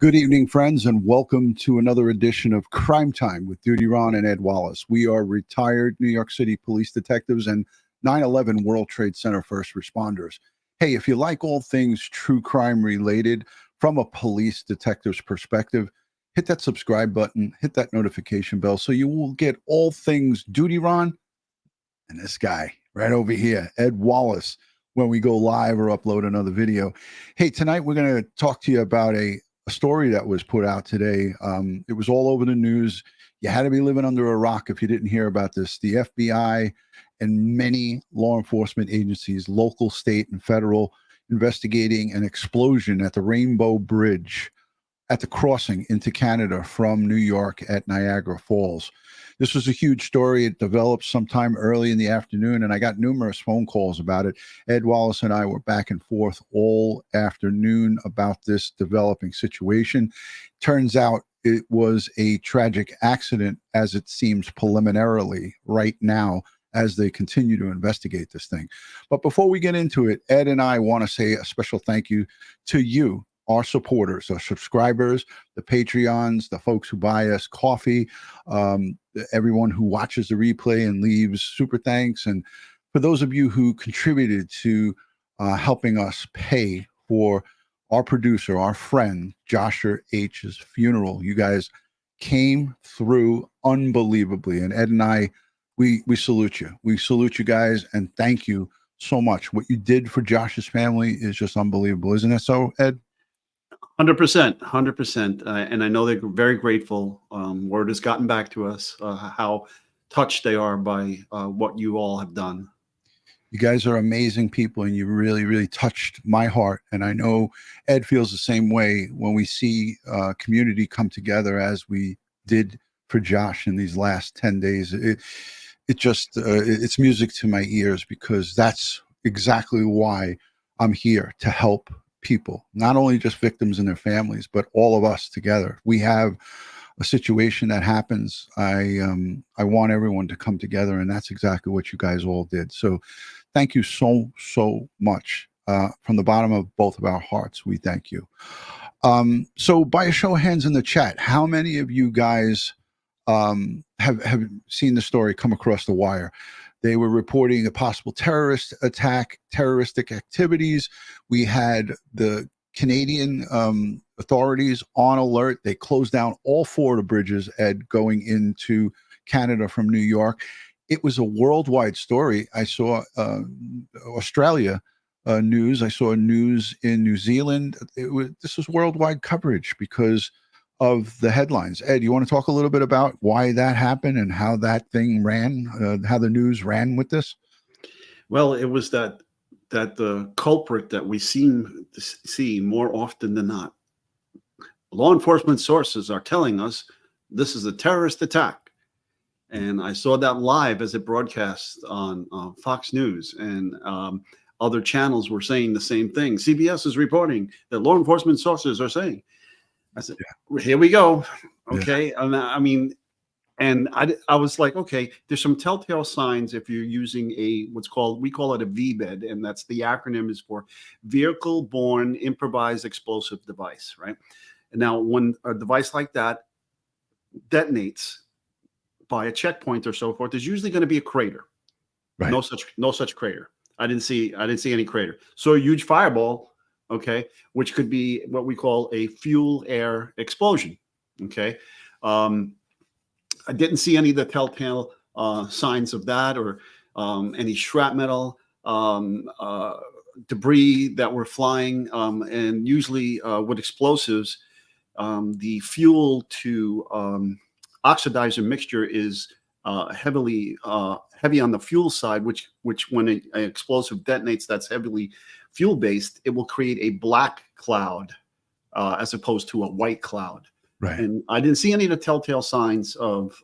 Good evening, friends, and welcome to another edition of Crime Time with DutyRon and Ed Wallace. We are retired New York City police detectives and 9/11 World Trade Center first responders. Hey, if you like all things true crime related from a police detective's perspective, hit that subscribe button, hit that notification bell so you will get all things DutyRon and this guy right over here, Ed Wallace, when we go live or upload another video. Hey, tonight we're going to talk to you about a story that was put out today. It was all over the news. You had to be living under a rock if you didn't hear about this. The FBI and many law enforcement agencies, local, state, and federal, investigating an explosion at the Rainbow Bridge at the crossing into Canada from New York at Niagara Falls. This was a huge story. It developed sometime early in the afternoon, and I got numerous phone calls about it. Ed Wallace and I were back and forth all afternoon about this developing situation. Turns out it was a tragic accident, as it seems preliminarily right now, as they continue to investigate this thing. But before we get into it, Ed and I want to say a special thank you to you, our supporters, our subscribers, the Patreons, the folks who buy us coffee, everyone who watches the replay and leaves super thanks, and for those of you who contributed to helping us pay for our producer, our friend, Joshua H's funeral. You guys came through unbelievably, and Ed and I, we salute you. We salute you guys, and thank you so much. What you did for Josh's family is just unbelievable. Isn't it so, Ed? 100%, 100%. And I know they're very grateful. Word has gotten back to us how touched they are by what you all have done. You guys are amazing people, and you really, really touched my heart. And I know Ed feels the same way when we see community come together as we did for Josh in these last 10 days. It just, it's music to my ears, because that's exactly why I'm here, to help people, not only just victims and their families, but all of us together. We have a situation that happens. I want everyone to come together, and that's exactly what you guys all did. So thank you so much. From the bottom of both of our hearts, we thank you. So by a show of hands in the chat, how many of you guys have seen the story come across the wire? They were reporting a possible terrorist attack, terroristic activities. We had the Canadian authorities on alert. They closed down all 4 of the bridges, Ed, going into Canada from New York. It was a worldwide story. I saw Australia news. I saw news in New Zealand. This was worldwide coverage because of the headlines. Ed, you want to talk a little bit about why that happened and how that thing ran, how the news ran with this? Well, it was that the culprit that we seem to see more often than not. Law enforcement sources are telling us this is a terrorist attack. And I saw that live as it broadcast on Fox News, and other channels were saying the same thing. CBS is reporting that law enforcement sources are saying. I said, Here we go. Okay. Yeah. And I mean, and I was like, okay, there's some telltale signs if you're using we call it a VBED, and that's the acronym is for Vehicle Borne Improvised Explosive Device, right? And now when a device like that detonates by a checkpoint or so forth, there's usually going to be a crater. Right. No such crater. I didn't see any crater. So a huge fireball, okay, which could be what we call a fuel air explosion. Okay. I didn't see any of the telltale signs of that, or any shrapnel, debris that were flying. And usually with explosives, the fuel to oxidizer mixture is heavy on the fuel side, which when an explosive detonates that's heavily fuel based, it will create a black cloud as opposed to a white cloud. Right. And I didn't see any of the telltale signs of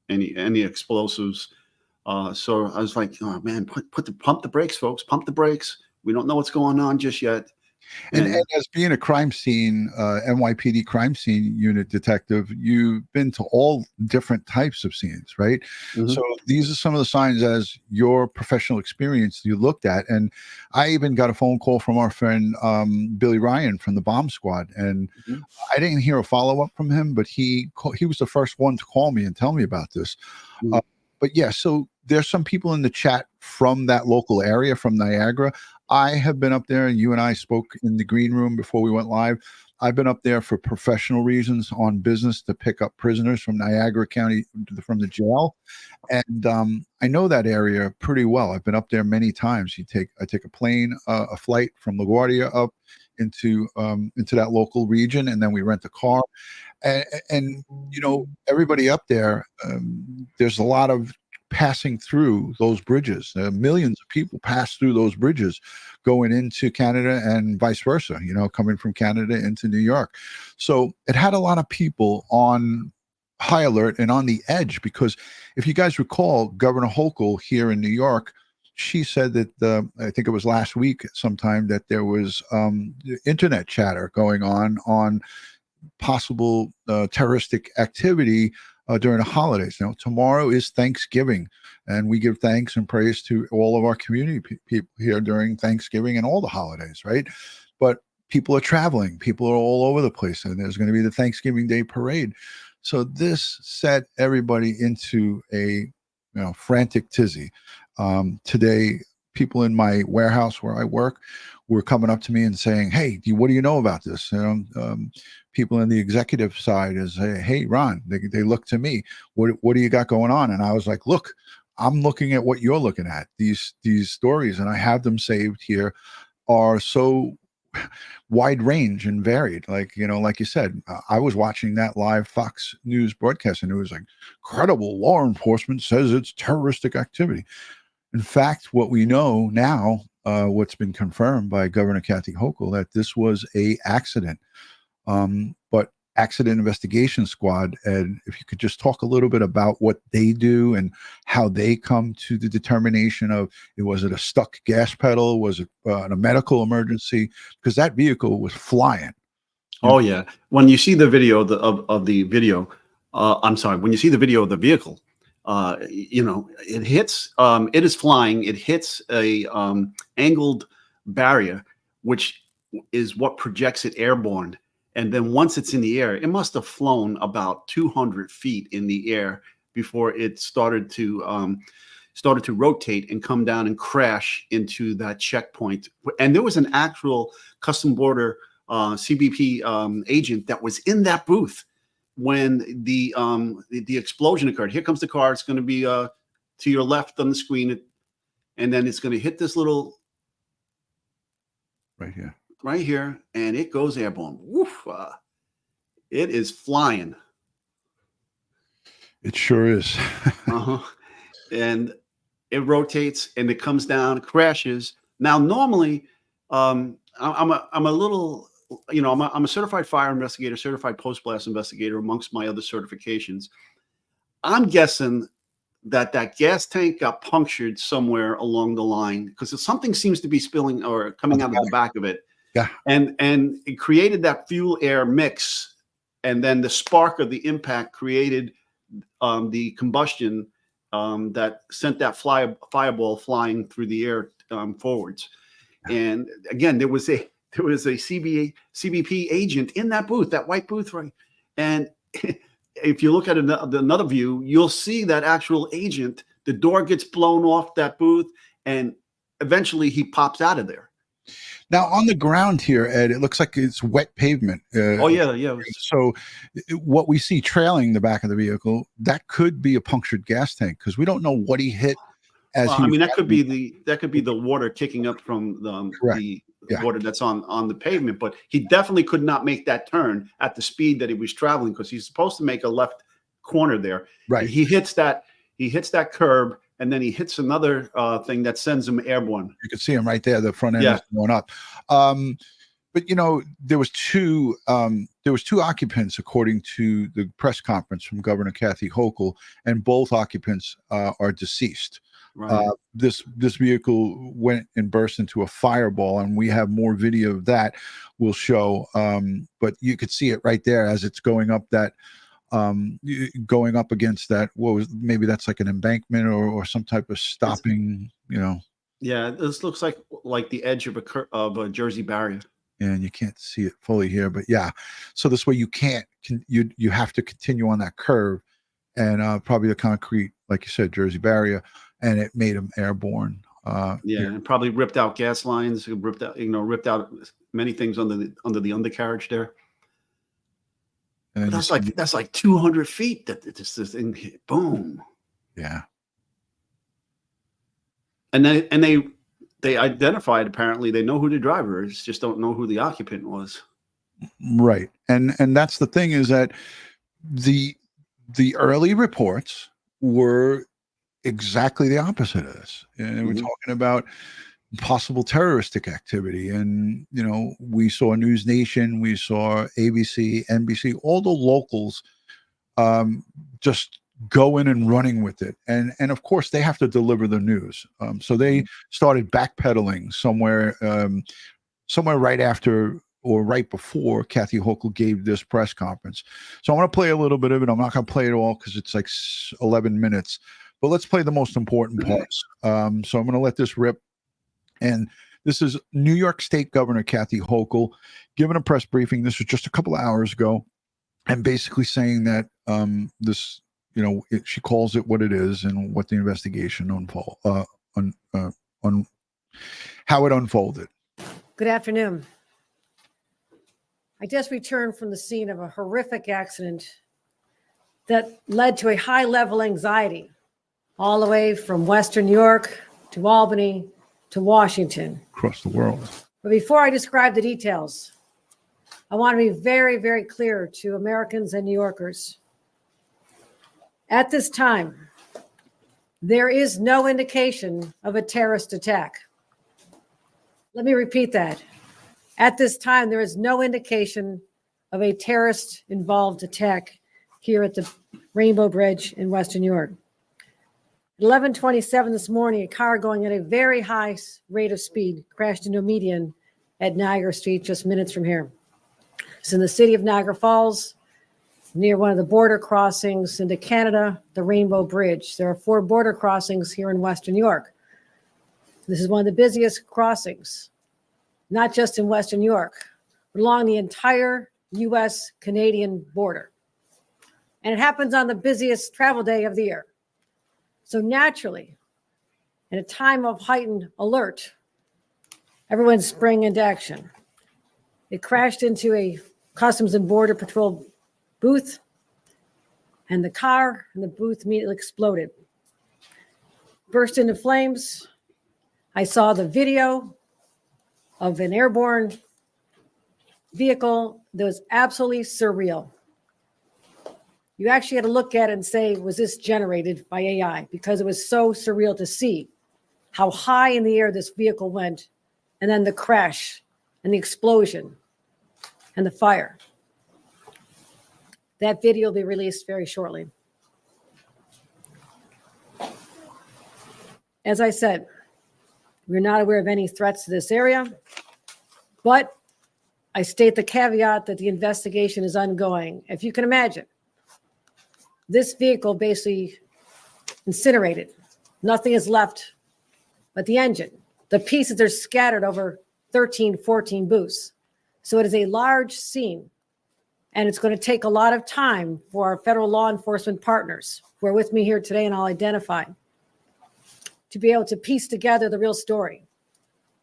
any explosives. So I was like, oh man, pump the brakes, folks, pump the brakes. We don't know what's going on just yet. And as being a crime scene, NYPD crime scene unit detective, you've been to all different types of scenes, right? mhm. So these are some of the signs as your professional experience you looked at. And I even got a phone call from our friend Billy Ryan from the bomb squad. And Mhm. I didn't hear a follow-up from him, but he was the first one to call me and tell me about this. Mhm. But yeah, so there's some people in the chat from that local area, from Niagara. I have been up there, and you and I spoke in the green room before we went live. I've been up there for professional reasons, on business, to pick up prisoners from Niagara County from the jail, and I know that area pretty well. I've been up there many times. I take a plane, a flight from LaGuardia up into that local region, and then we rent a car. And you know, everybody up there, there's a lot of passing through those bridges. Millions of people pass through those bridges going into Canada and vice versa, you know, coming from Canada into New York. So it had a lot of people on high alert and on the edge, because if you guys recall, Governor Hokel here in New York, she said that I think it was last week sometime, that there was internet chatter going on possible terroristic activity during the holidays. Now, tomorrow is Thanksgiving, and we give thanks and praise to all of our community people here during Thanksgiving and all the holidays, right? But people are traveling, people are all over the place, and there's going to be the Thanksgiving Day parade. So this set everybody into a frantic tizzy. Today, people in my warehouse where I work were coming up to me and saying, "Hey, what do you know about this?" People in the executive side is, "Hey, Ron," they look to me. What do you got going on? And I was like, "Look, I'm looking at what you're looking at. These stories, and I have them saved here, are so wide range and varied. Like, like you said, I was watching that live Fox News broadcast, and it was like, credible law enforcement says it's terroristic activity. In fact, what we know now, what's been confirmed by Governor Kathy Hochul, that this was a accident. But Accident Investigation Squad, and if you could just talk a little bit about what they do and how they come to the determination of, was it a stuck gas pedal? Was it a medical emergency? Because that vehicle was flying. Oh yeah. When you see the video of the video, I'm sorry, when you see the video of the vehicle, it hits, it is flying, it hits a angled barrier, which is what projects it airborne. And then once it's in the air, it must have flown about 200 feet in the air before it started to rotate and come down and crash into that checkpoint. And there was an actual Custom Border CBP agent that was in that booth when the explosion occurred. Here comes the car. It's going to be to your left on the screen, and then it's going to hit this little right here, and it goes airborne. Woof! It is flying. It sure is. And it rotates, and it comes down, crashes. Now, normally, I'm a little, I'm a certified fire investigator, certified post-blast investigator, amongst my other certifications. I'm guessing that gas tank got punctured somewhere along the line, because something seems to be spilling or coming out of the back of it. Yeah. And it created that fuel air mix, and then the spark of the impact created the combustion that sent that fireball flying through the air forwards. And again, there was a CBP agent in that booth, that white booth, right? And if you look at another view, you'll see that actual agent. The door gets blown off that booth, and eventually he pops out of there. Now, on the ground here, Ed, it looks like it's wet pavement. Oh yeah. So what we see trailing the back of the vehicle, that could be a punctured gas tank, because we don't know what he hit. That could be the water kicking up from the water that's on the pavement, but he definitely could not make that turn at the speed that he was traveling, because he's supposed to make a left corner there. Right. He hits that curb, and then he hits another thing that sends him airborne. You can see him right there. The front end is going up. But there was two occupants, according to the press conference from Governor Kathy Hochul, and both occupants are deceased. Right. This vehicle went and burst into a fireball, and we have more video of that we'll show. But you could see it right there as it's going up that going up against that. What was, maybe that's like an embankment or some type of stopping, Yeah, this looks like the edge of a Jersey barrier. And you can't see it fully here, but yeah. So this way you have to continue on that curve, and probably the concrete, like you said, Jersey barrier, and it made them airborne. Yeah, and probably ripped out gas lines, ripped out many things under the undercarriage there. And that's like 200 feet that this thing hit. Boom. Yeah. And they identified, apparently they know who the driver is, just don't know who the occupant was. Right. And that's the thing, is that the early reports were exactly the opposite of this. And we're talking about possible terroristic activity. And, we saw News Nation, we saw ABC, NBC, all the locals just going and running with it. And of course they have to deliver the news. So they started backpedaling somewhere right after or right before Kathy Hokel gave this press conference. So I want to play a little bit of it. I'm not going to play it all because it's like 11 minutes, but let's play the most important parts. So I'm going to let this rip. And this is New York State Governor Kathy Hokel giving a press briefing. This was just a couple of hours ago, and basically saying that this, she calls it what it is and what the investigation how it unfolded. Good afternoon. I just returned from the scene of a horrific accident that led to a high-level anxiety all the way from Western New York to Albany to Washington. Across the world. But before I describe the details, I want to be very, very clear to Americans and New Yorkers. At this time, there is no indication of a terrorist attack. Let me repeat that. At this time, there is no indication of a terrorist-involved attack here at the Rainbow Bridge in Western New York. At 11:27 this morning, a car going at a very high rate of speed crashed into a median at Niagara Street, just minutes from here. It's in the city of Niagara Falls, near one of the border crossings into Canada, the Rainbow Bridge. There are 4 border crossings here in Western New York. This is one of the busiest crossings, not just in Western New York, but along the entire U.S.-Canadian border. And it happens on the busiest travel day of the year. So naturally, in a time of heightened alert, everyone sprang into action. It crashed into a Customs and Border Patrol booth, and the car and the booth immediately exploded. Burst into flames. I saw the video of an airborne vehicle that was absolutely surreal. You actually had to look at it and say, was this generated by AI? Because it was so surreal to see how high in the air this vehicle went, and then the crash and the explosion and the fire. That video will be released very shortly. As I said, we're not aware of any threats to this area, but I state the caveat that the investigation is ongoing. If you can imagine, this vehicle basically incinerated. Nothing is left but the engine. The pieces are scattered over 13, 14 booths. So it is a large scene, and it's going to take a lot of time for our federal law enforcement partners who are with me here today, and I'll identify, to be able to piece together the real story,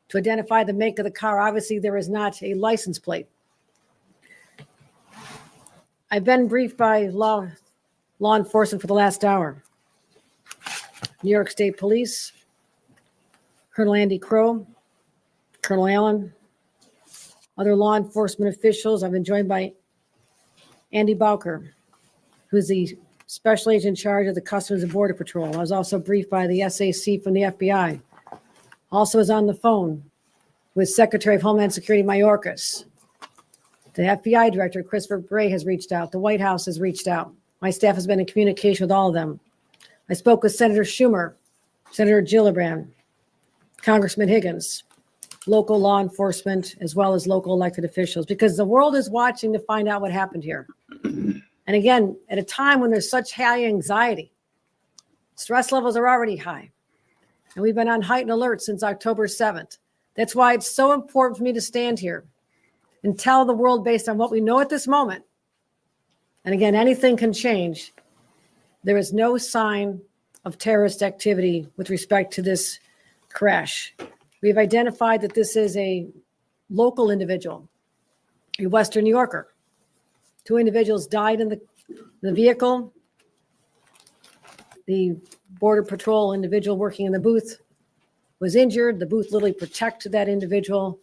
to identify the make of the car. Obviously, there is not a license plate. I've been briefed by law enforcement for the last hour. New York State Police, Colonel Andy Crow, Colonel Allen, other law enforcement officials. I've been joined by Andy Bowker, who's the special agent in charge of the Customs and Border Patrol. I was also briefed by the SAC from the FBI. Also is on the phone with Secretary of Homeland Security Mayorkas. The FBI Director, Christopher Bray, has reached out. The White House has reached out. My staff has been in communication with all of them. I spoke with Senator Schumer Senator Gillibrand, Congressman Higgins, local law enforcement, as well as local elected officials, because the world is watching to find out what happened here. And again, at a time when there's such high anxiety, stress levels are already high. And we've been on heightened alert since October 7th. That's why it's so important for me to stand here and tell the world based on what we know at this moment. And again, anything can change. There is no sign of terrorist activity with respect to this crash. We've identified that this is a local individual, a Western New Yorker. 2 individuals died in the vehicle. The Border Patrol individual working in the booth was injured. The booth literally protected that individual.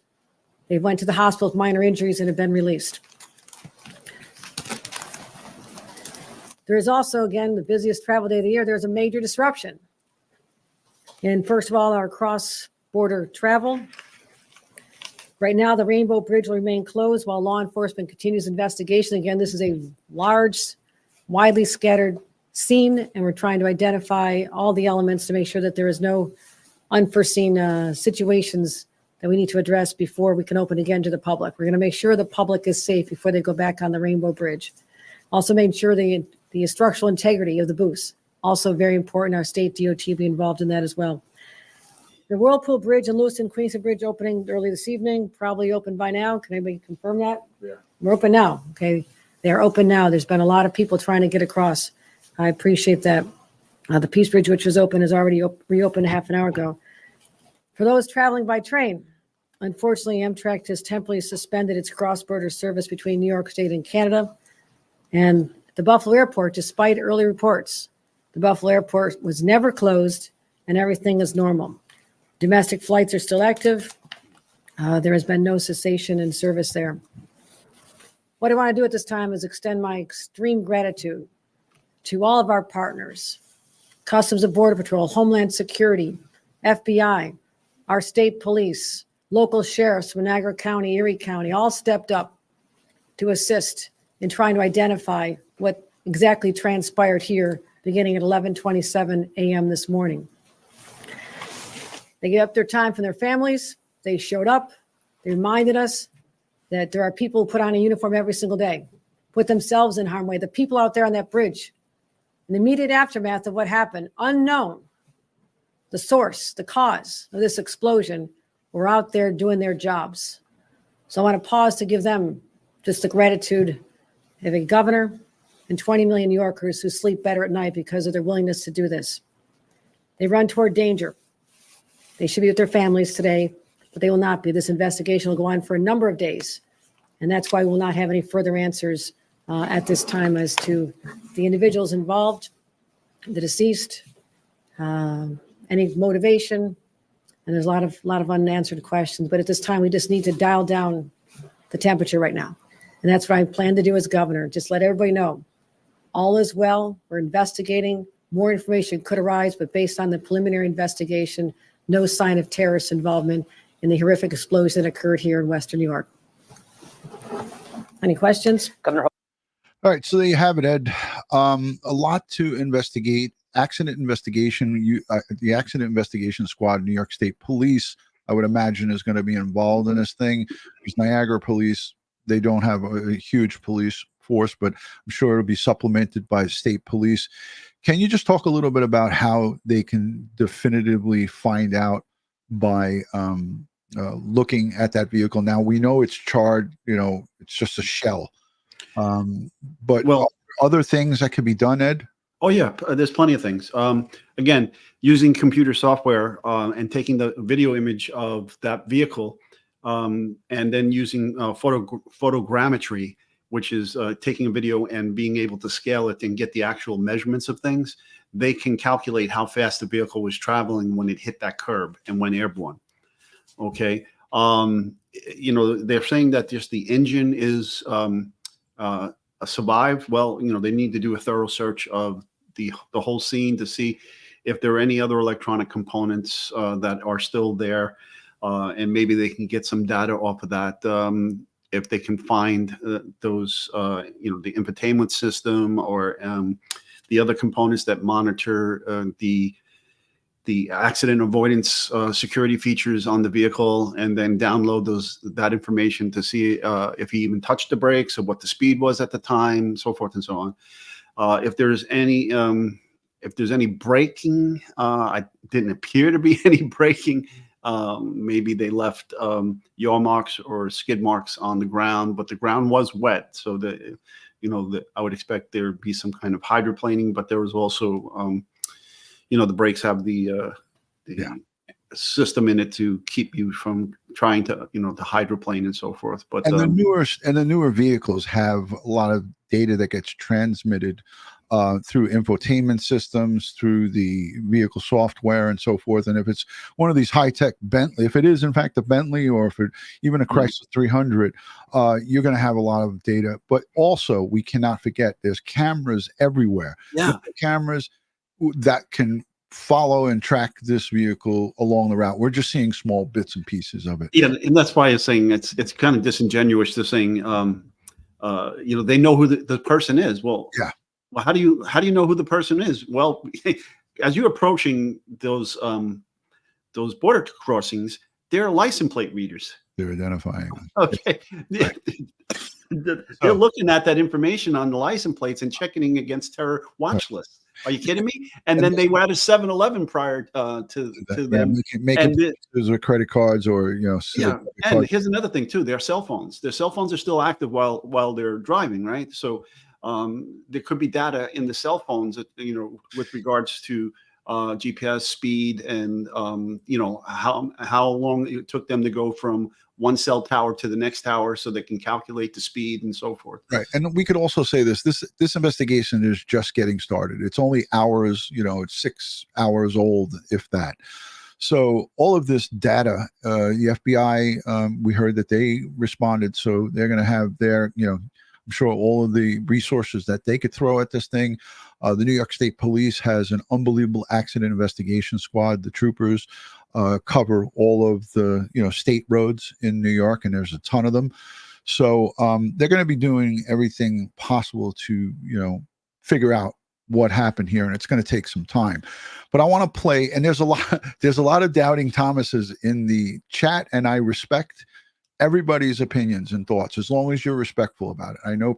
They went to the hospital with minor injuries and have been released. There is also, again, the busiest travel day of the year. There's a major disruption. And first of all, our cross-border travel. Right now, the Rainbow Bridge will remain closed while law enforcement continues investigation. Again, this is a large, widely scattered scene, and we're trying to identify all the elements to make sure that there is no unforeseen situations that we need to address before we can open again to the public. We're going to make sure the public is safe before they go back on the Rainbow Bridge. Also make sure the structural integrity of the booths, also very important. Our state DOT will be involved in that as well. The Whirlpool Bridge and Lewiston Queenston Bridge opening early this evening, probably open by now. Can anybody confirm that? Yeah. We're open now. Okay. They are open now. There's been a lot of people trying to get across. I appreciate that. The Peace Bridge, which was open, is already reopened half an hour ago. For those traveling by train, unfortunately, Amtrak has temporarily suspended its cross-border service between New York State and Canada. And the Buffalo Airport, despite early reports, the Buffalo Airport was never closed and everything is normal. Domestic flights are still active. There has been no cessation in service there. What I want to do at this time is extend my extreme gratitude to all of our partners, Customs and Border Patrol, Homeland Security, FBI, our state police, local sheriffs from Niagara County, Erie County, all stepped up to assist in trying to identify what exactly transpired here beginning at 11:27 a.m. this morning. They gave up their time from their families. They showed up. They reminded us that there are people who put on a uniform every single day, put themselves in harm's way. The people out there on that bridge, in the immediate aftermath of what happened, unknown, the source, the cause of this explosion, were out there doing their jobs. So I want to pause to give them just the gratitude of a governor and 20 million New Yorkers who sleep better at night because of their willingness to do this. They run toward danger. They should be with their families today, but they will not be. This investigation will go on for a number of days, and that's why we will not have any further answers at this time as to the individuals involved, the deceased, any motivation, and there's a lot of unanswered questions. But at this time, we just need to dial down the temperature right now, and that's what I plan to do as governor. Just let everybody know all is well. We're investigating. More information could arise, but based on the preliminary investigation, no sign of terrorist involvement in the horrific explosion that occurred here in Western New York. Any questions? Governor. All right, so there you have it, Ed. A lot to investigate. Accident investigation. The accident investigation squad, New York State Police, I would imagine, is going to be involved in this thing. Because Niagara Police, they don't have a huge police force, but I'm sure it'll be supplemented by state police. Can you just talk a little bit about how they can definitively find out by looking at that vehicle? Now, we know it's charred, it's just a shell. But other things that could be done, Ed? Oh, yeah, there's plenty of things. Again, using computer software and taking the video image of that vehicle and then using photogrammetry, which is taking a video and being able to scale it and get the actual measurements of things, they can calculate how fast the vehicle was traveling when it hit that curb and went airborne. Okay. They're saying that just the engine is survived. Well, they need to do a thorough search of the whole scene to see if there are any other electronic components that are still there. And maybe they can get some data off of that. If they can find those, the infotainment system or the other components that monitor the the accident avoidance security features on the vehicle, and then download that information to see if he even touched the brakes or what the speed was at the time, so forth and so on. If there's any braking, I didn't appear to be any braking. Maybe they left yaw marks or skid marks on the ground, but the ground was wet, so that I would expect there would be some kind of hydroplaning. But there was also the brakes have the system in it to keep you from trying to to hydroplane and so forth. But and the newer vehicles have a lot of data that gets transmitted through infotainment systems, through the vehicle software and so forth. And if it's one of these high-tech Bentley, if it is in fact a Bentley, or if it even a Chrysler 300, you're going to have a lot of data. But also, we cannot forget, there's cameras everywhere. Yeah, cameras that can follow and track this vehicle along the route. We're just seeing small bits and pieces of it. Yeah, and that's why I was saying it's kind of disingenuous to saying they know who the person is. Well, yeah. Well, how do you know who the person is? Well, as you're approaching those border crossings, there are license plate readers. They're identifying them. Okay. Right. They're looking at that information on the license plates and checking against terror watch lists. Are you kidding me? And then they were at a 7-Eleven prior to them. Making pictures with credit cards or yeah. And here's another thing too: their cell phones. Their cell phones are still active while they're driving, right? So there could be data in the cell phones, with regards to GPS speed and how long it took them to go from one cell tower to the next tower, so they can calculate the speed and so forth. Right, and we could also say this investigation is just getting started. It's only hours, it's 6 hours old, if that. So all of this data, the FBI, we heard that they responded, so they're going to have their, I'm sure all of the resources that they could throw at this thing. The New York State Police has an unbelievable accident investigation squad. The troopers cover all of the state roads in New York, and there's a ton of them. So they're going to be doing everything possible to figure out what happened here, and it's going to take some time. But I want to play, and there's a lot of doubting Thomases in the chat, and I respect everybody's opinions and thoughts as long as you're respectful about it. I know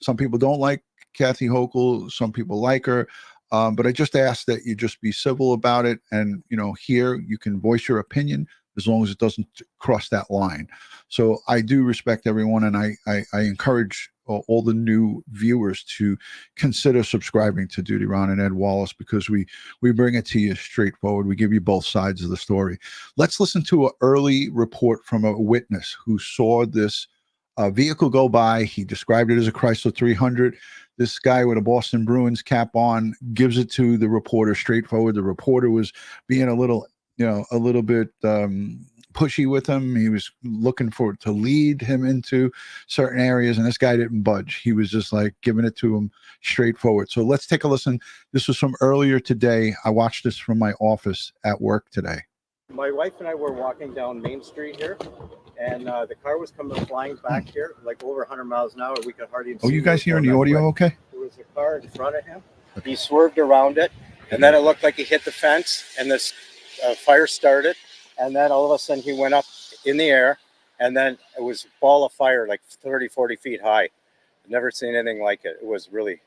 some people don't like Kathy Hokel, some people like her, but I just ask that you just be civil about it, and here you can voice your opinion as long as it doesn't cross that line. So I do respect everyone, and I encourage all the new viewers to consider subscribing to DutyRon and Ed Wallace, because we bring it to you straightforward. We give you both sides of the story. Let's listen to an early report from a witness who saw this vehicle go by. He described it as a Chrysler 300. This guy with a Boston Bruins cap on gives it to the reporter straightforward. The reporter was being a little bit pushy with him. He was looking to lead him into certain areas, and this guy didn't budge. He was just like giving it to him straightforward. So let's take a listen. This was from earlier today. I watched this from my office at work today. My wife and I were walking down Main Street here, and the car was coming flying back here, like over 100 miles an hour. We could hardly even see. You guys hearing the audio okay? There was a car in front of him. He swerved around it, and then it looked like he hit the fence, and this fire started, and then all of a sudden he went up in the air, and then it was a ball of fire like 30, 40 feet high. I've never seen anything like it. It was really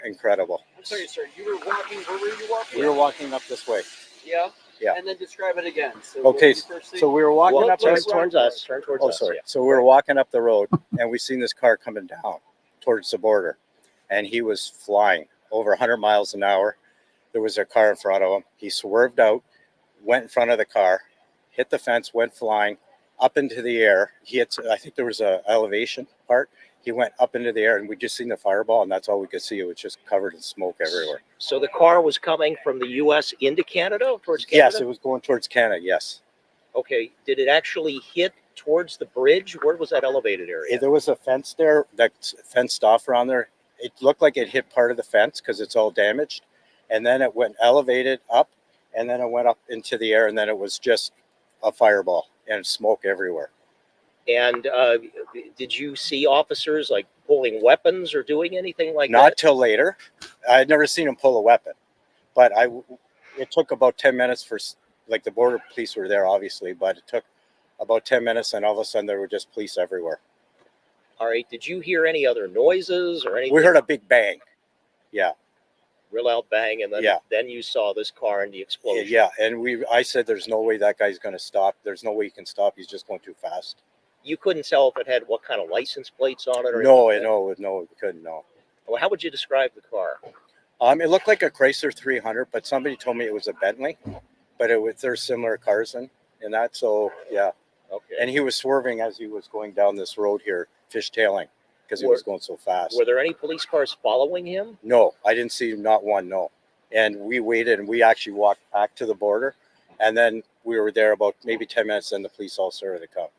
incredible. I'm sorry, sir. You were walking, where were you walking? We were walking up this way. Yeah? Yeah. And then describe it again. So okay, so we were walking up towards us. Turn towards us. Sorry. Yeah. So we were walking up the road, and we seen this car coming down towards the border, and he was flying over 100 miles an hour. There was a car in front of him. He swerved out, went in front of the car, hit the fence, went flying up into the air. He hit, I think there was a elevation part. He went up into the air, and we just seen the fireball, and that's all we could see. It was just covered in smoke everywhere. So the car was coming from the U.S. into Canada, towards Canada? Yes, it was going towards Canada, yes. Okay. Did it actually hit towards the bridge? Where was that elevated area? There was a fence there that fenced off around there. It looked like it hit part of the fence because it's all damaged. And then it went elevated up, and then it went up into the air, and then it was just a fireball and smoke everywhere. And did you see officers like pulling weapons or doing anything like that? Not till later. I had never seen him pull a weapon, but it took about 10 minutes for, like, the border police were there, obviously, but it took about 10 minutes, and all of a sudden there were just police everywhere. All right. Did you hear any other noises or anything? We heard a big bang. Yeah. Real loud bang, and then Yeah. then you saw this car and the explosion. Yeah. And I said, there's no way that guy's going to stop. There's no way he can stop. He's just going too fast. You couldn't tell if it had what kind of license plates on it or No, anything like no, we couldn't, no. that? Well, how would you describe the car? It looked like a Chrysler 300, but somebody told me it was a Bentley, but there's similar cars in that. So yeah. Okay. And he was swerving as he was going down this road here, fishtailing, because he was going so fast. Were there any police cars following him? No, I didn't see not one, no. And we waited, and we actually walked back to the border, and then we were there about maybe 10 minutes, and the police all started to come.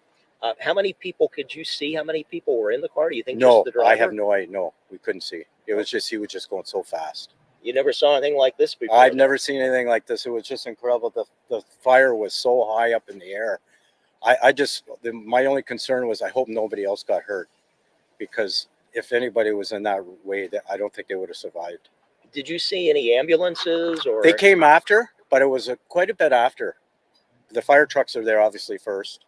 How many people could you see? How many people were in the car? Do you think No, just the driver? I have no idea. No, we couldn't see. It was just, he was just going so fast. You never saw anything like this before? I've never seen anything like this. It was just incredible. The fire was so high up in the air. My only concern was I hope nobody else got hurt, because if anybody was in that way, I don't think they would have survived. Did you see any ambulances or? They came after, but it was quite a bit after. The fire trucks are there obviously first,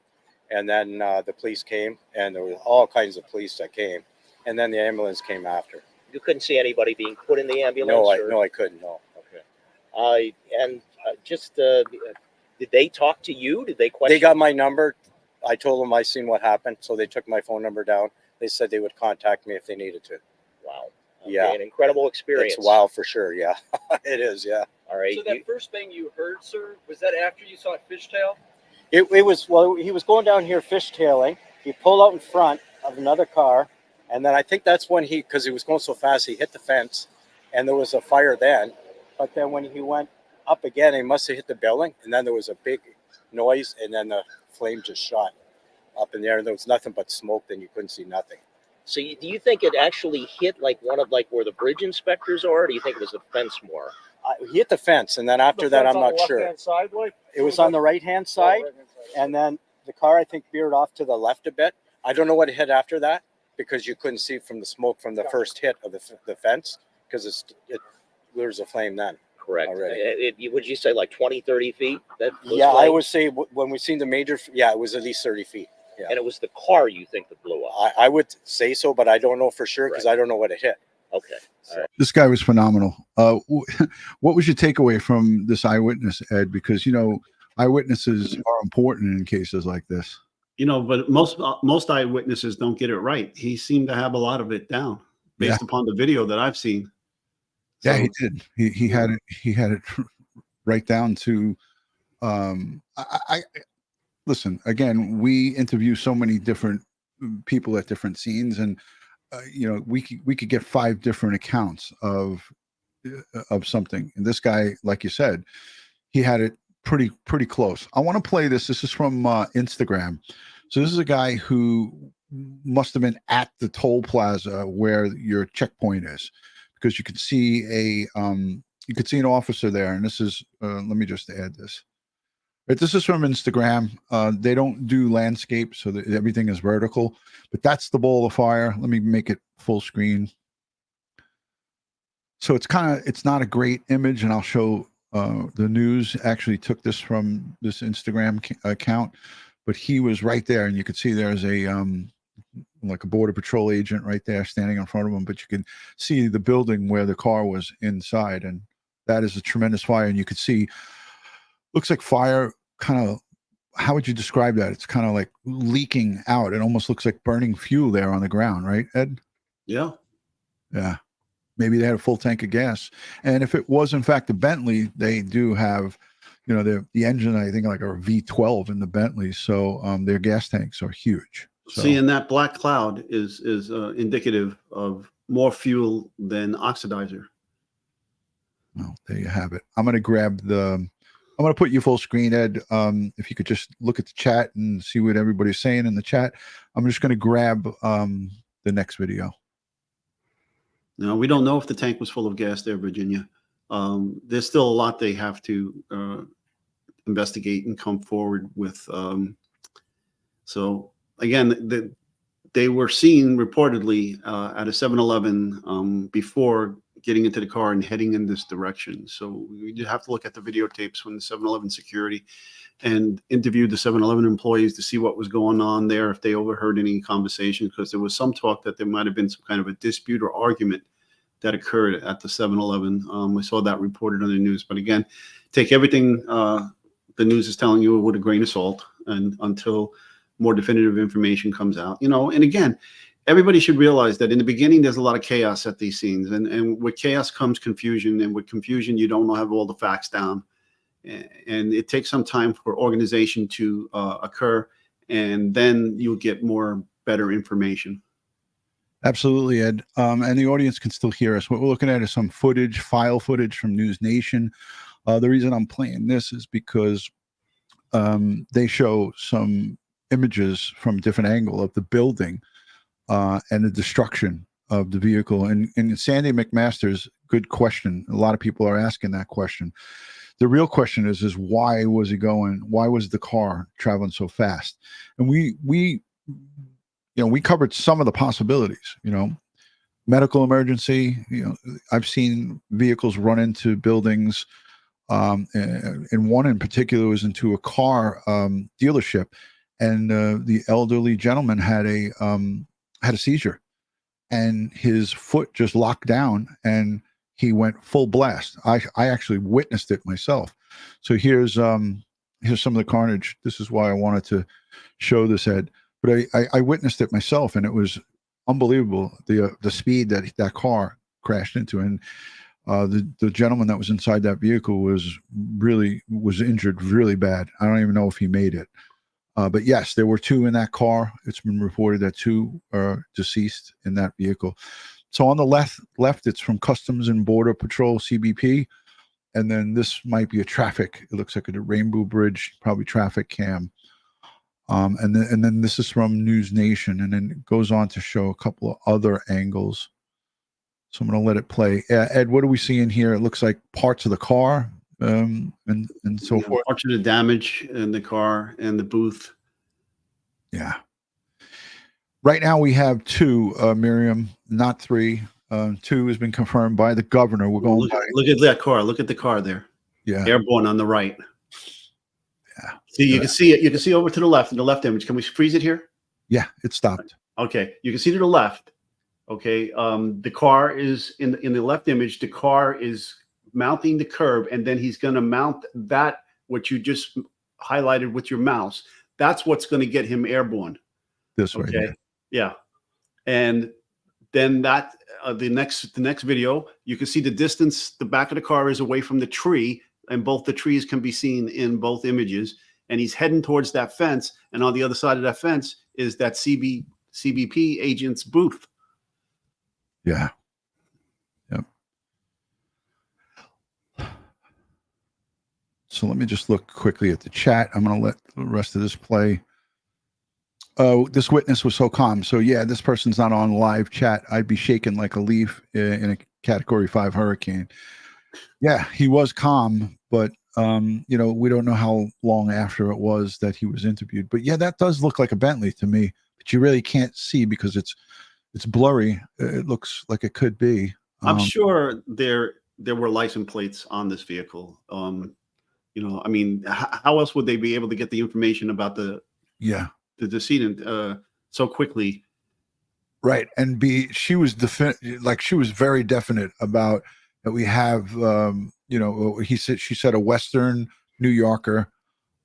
and then the police came, and there were all kinds of police that came, and then the ambulance came after. You couldn't see anybody being put in the ambulance? No, I couldn't. No. Okay. Did they talk to you? Did they question? They got my number. I told them I seen what happened, so they took my phone number down. They said they would contact me if they needed to. Wow. Okay, Yeah. An incredible experience. It's wow for sure. Yeah, it is. Yeah. All right. So that first thing you heard, sir, was that after you saw a fishtail? It was, well, he was going down here fishtailing. He pulled out in front of another car, and then I think that's when because he was going so fast, he hit the fence, and there was a fire then. But then when he went up again, he must have hit the building, and then there was a big noise, and then the flame just shot up in there, and there was nothing but smoke. Then you couldn't see nothing. So do you think it actually hit like one of where the bridge inspectors are, or do you think it was the fence more? He hit the fence, and then after that, I'm not sure. Side, It was on the right-hand side, right-hand side. and then the car, I think, veered off to the left a bit. I don't know what it hit after that, because you couldn't see from the smoke from the first hit of the fence, because there was a flame then. Correct. Already. Would you say like 20, 30 feet? Yeah, I would say when we seen the major, it was at least 30 feet. Yeah. And it was the car you think that blew up? I would say so, but I don't know for sure, because Right. I don't know what it hit. Okay. All right. This guy was phenomenal. What was your takeaway from this eyewitness, Ed? Because, eyewitnesses are important in cases like this. But most eyewitnesses don't get it right. He seemed to have a lot of it down based upon the video that I've seen. Yeah, So- he did. He had it right down to. I listen again. We interview so many different people at different scenes, and we could get 5 different accounts of something. And this guy, like you said, he had it pretty close. I want to play this. This is from Instagram. So this is a guy who must have been at the toll plaza where your checkpoint is, because you could see an officer there. And this is let me just add this. Right, this is from Instagram. They don't do landscape, so that everything is vertical, but that's the ball of fire. Let me make it full screen. So it's not a great image, and I'll show the news actually took this from this Instagram account, but he was right there, and you could see there's like a border patrol agent right there standing in front of him, but you can see the building where the car was inside, and that is a tremendous fire. And you could see, looks like fire kind of, how would you describe that? It's kind of like leaking out. It almost looks like burning fuel there on the ground, right, Ed? Yeah. Yeah. Maybe they had a full tank of gas. And if it was in fact a Bentley, they do have, the engine, I think like a V12 in the Bentley. So their gas tanks are huge. So, Seeing that black cloud is indicative of more fuel than oxidizer. well, there you have it. I'm going to put you full screen, Ed. If you could just look at the chat and see what everybody's saying in the chat. I'm just going to grab the next video. Now, we don't know if the tank was full of gas there, Virginia. There's still a lot they have to investigate and come forward with. So again, they were seen reportedly at a 7-Eleven before getting into the car and heading in this direction. So you have to look at the videotapes from the 7-Eleven security and interview the 7-Eleven employees to see what was going on there, if they overheard any conversation, because there was some talk that there might have been some kind of a dispute or argument that occurred at the 7-Eleven. We saw that reported on the news. But again, take everything the news is telling you with a grain of salt, and until more definitive information comes out. And again, everybody should realize that in the beginning, there's a lot of chaos at these scenes. And with chaos comes confusion. And with confusion, you don't have all the facts down. And it takes some time for organization to occur. And then you'll get better information. Absolutely, Ed. And the audience can still hear us. What we're looking at is some file footage from News Nation. The reason I'm playing this is because they show some images from a different angle of the building and the destruction of the vehicle. And Sandy McMaster's good question. A lot of people are asking that question. The real question is why was why was the car traveling so fast? And we covered some of the possibilities, medical emergency. I've seen vehicles run into buildings. And one in particular was into a car dealership, and the elderly gentleman had a seizure, and his foot just locked down, and he went full blast. I actually witnessed it myself. So here's some of the carnage. This is why I wanted to show this, Ed. But I witnessed it myself, and it was unbelievable, the speed that car crashed into. And the gentleman that was inside that vehicle was injured really bad. I don't even know if he made it. But yes, there were 2 in that car. It's been reported that 2 are deceased in that vehicle. So on the left, it's from Customs and Border Patrol, CBP. And then this might be a traffic. It looks like a Rainbow Bridge, probably traffic cam. And then this is from News Nation. And then it goes on to show a couple of other angles. So I'm going to let it play. Ed, what are we seeing here? It looks like parts of the car and so forth. Parts of the damage in the car and the booth. Yeah. Right now we have 2, Miriam, not 3. 2 has been confirmed by the governor. We're going look at that car. Look at the car there. Yeah. Airborne on the right. Yeah. See, you can see it. You can see over to the left in the left image. Can we freeze it here? Yeah, it stopped. Okay. You can see to the left. Okay. The car is in the left image. The car is mounting the curb, and then he's going to mount that, what you just highlighted with your mouse. That's what's going to get him airborne. This way. Okay. Yeah. And then that the next video, you can see the distance the back of the car is away from the tree, and both the trees can be seen in both images. And he's heading towards that fence, and on the other side of that fence is that CBP agent's booth. Yeah. Yep. So let me just look quickly at the chat. I'm going to let the rest of this play. Oh, this witness was so calm. So yeah, this person's not on live chat. I'd be shaking like a leaf in a Category 5 hurricane. Yeah, he was calm, but we don't know how long after it was that he was interviewed. But yeah, that does look like a Bentley to me, but you really can't see because it's blurry. It looks like it could be. I'm sure there were license plates on this vehicle. I mean, how else would they be able to get the information about the decedent so quickly? Right. And she was very definite about that. We have, she said a Western New Yorker.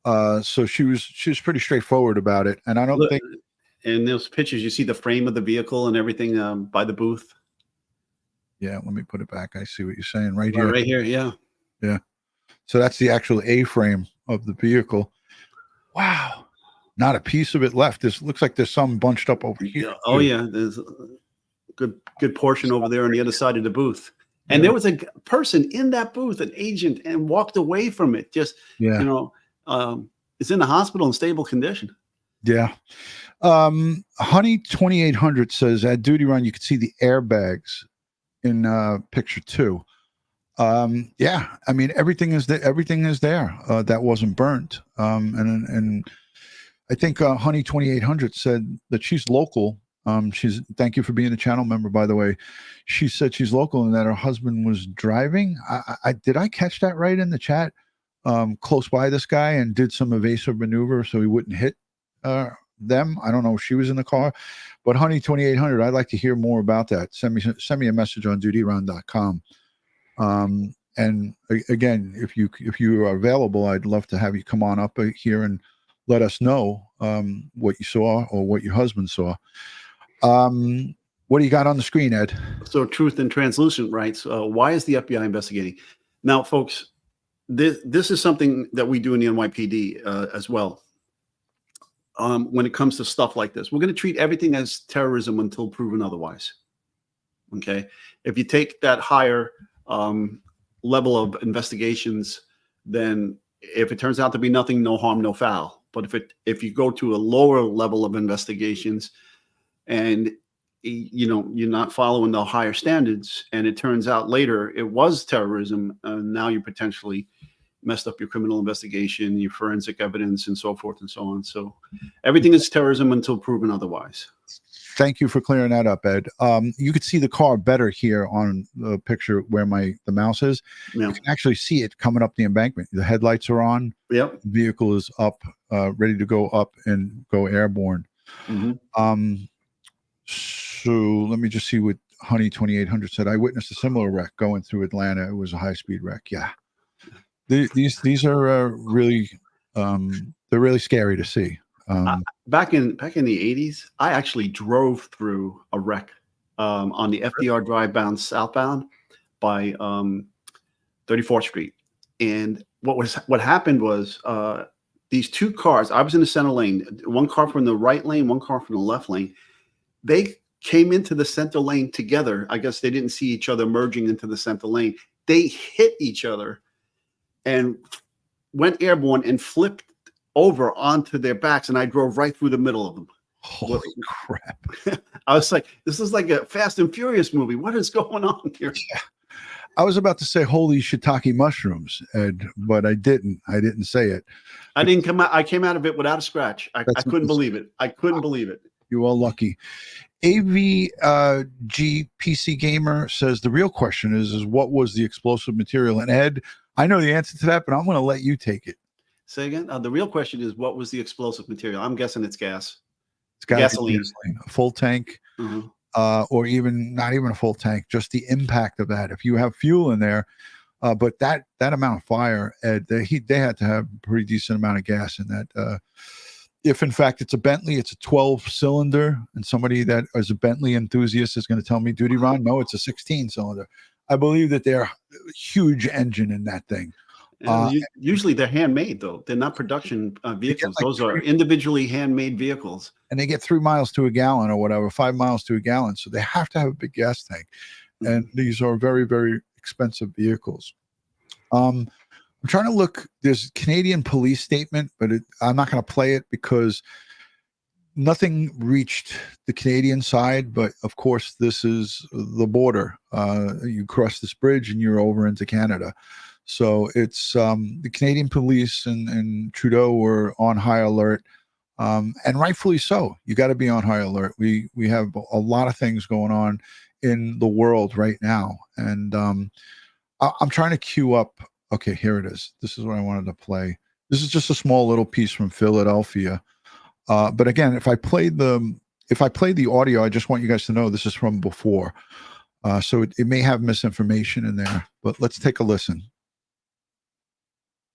So she was pretty straightforward about it. And I don't think. In those pictures, you see the frame of the vehicle and everything by the booth. Yeah. Let me put it back. I see what you're saying right here. Right here. Yeah. Yeah. So that's the actual A-frame of the vehicle. Wow. Not a piece of it left. This looks like there's some bunched up over here. Oh yeah. There's a good portion over there on the other side of the booth. And there was a person in that booth, an agent, and walked away from it. Just, it's in the hospital in stable condition. Yeah. Honey 2800 says at DutyRon, you can see the airbags in picture 2. Yeah. I mean, everything is there. That wasn't burnt. And I think Honey 2800 said that she's local. Thank you for being a channel member, by the way. She said she's local and that her husband was driving. Did I catch that right in the chat? Close by this guy and did some evasive maneuver so he wouldn't hit them. I don't know if she was in the car, but honey 2800, I'd like to hear more about that. Send me a message on DutyRon.com. And again, if you are available, I'd love to have you come on up here and let us know what you saw or what your husband saw. What do you got on the screen, Ed? So truth and translucent rights. Why is the FBI investigating? Now, folks, this is something that we do in the NYPD as well. When it comes to stuff like this, we're going to treat everything as terrorism until proven otherwise. Okay. If you take that higher level of investigations, then if it turns out to be nothing, no harm, no foul. But if you go to a lower level of investigations and you're not following the higher standards, and it turns out later it was terrorism, now you potentially messed up your criminal investigation, your forensic evidence, and so forth and so on. So everything is terrorism until proven otherwise. Thank you for clearing that up, Ed. You could see the car better here on the picture where the mouse is. Yeah. You can actually see it coming up the embankment. The headlights are on. Yep. The vehicle is up, ready to go up and go airborne. Mm-hmm. So let me just see what Honey 2800 said. I witnessed a similar wreck going through Atlanta. It was a high-speed wreck. Yeah. These are really they're really scary to see. Back in the 80s, I actually drove through a wreck on the FDR Drive southbound by 34th Street. And what happened was these two cars, I was in the center lane, one car from the right lane, one car from the left lane. They came into the center lane together. I guess they didn't see each other merging into the center lane. They hit each other and went airborne and flipped over onto their backs, and I drove right through the middle of them. Holy crap. I was like, this is like a Fast and Furious movie. What is going on here? Yeah. I was about to say holy shiitake mushrooms, Ed, but I didn't say it. I didn't come out. I came out of it without a scratch. I couldn't believe it. I couldn't believe it. You all lucky. AVG PC Gamer says the real question is what was the explosive material? And Ed, I know the answer to that, but I'm going to let you take it. Say again. The real question is what was the explosive material? I'm guessing it's gas. It's got gasoline. A full tank, or even not even a full tank. Just the impact of that. If you have fuel in there, but that amount of fire, Ed, they had to have a pretty decent amount of gas in that. If in fact it's a Bentley, it's a 12-cylinder, and somebody that is a Bentley enthusiast is going to tell me, DutyRon, no, it's a 16-cylinder. I believe that they're a huge engine in that thing. Usually they're handmade, though. They're not production vehicles. Those are individually handmade vehicles. And they get 3 miles to a gallon or whatever, 5 miles to a gallon. So they have to have a big gas tank. And these are very, very expensive vehicles. I'm trying to look. There's a Canadian police statement, but I'm not going to play it because nothing reached the Canadian side. But of course, this is the border. You cross this bridge and you're over into Canada. So it's the Canadian police and Trudeau were on high alert, and rightfully so. You got to be on high alert. We have a lot of things going on in the world right now, and I'm trying to queue up. Okay, here it is. This is what I wanted to play. This is just a small little piece from Philadelphia. But again, if I played the audio, I just want you guys to know this is from before. So it may have misinformation in there, but let's take a listen.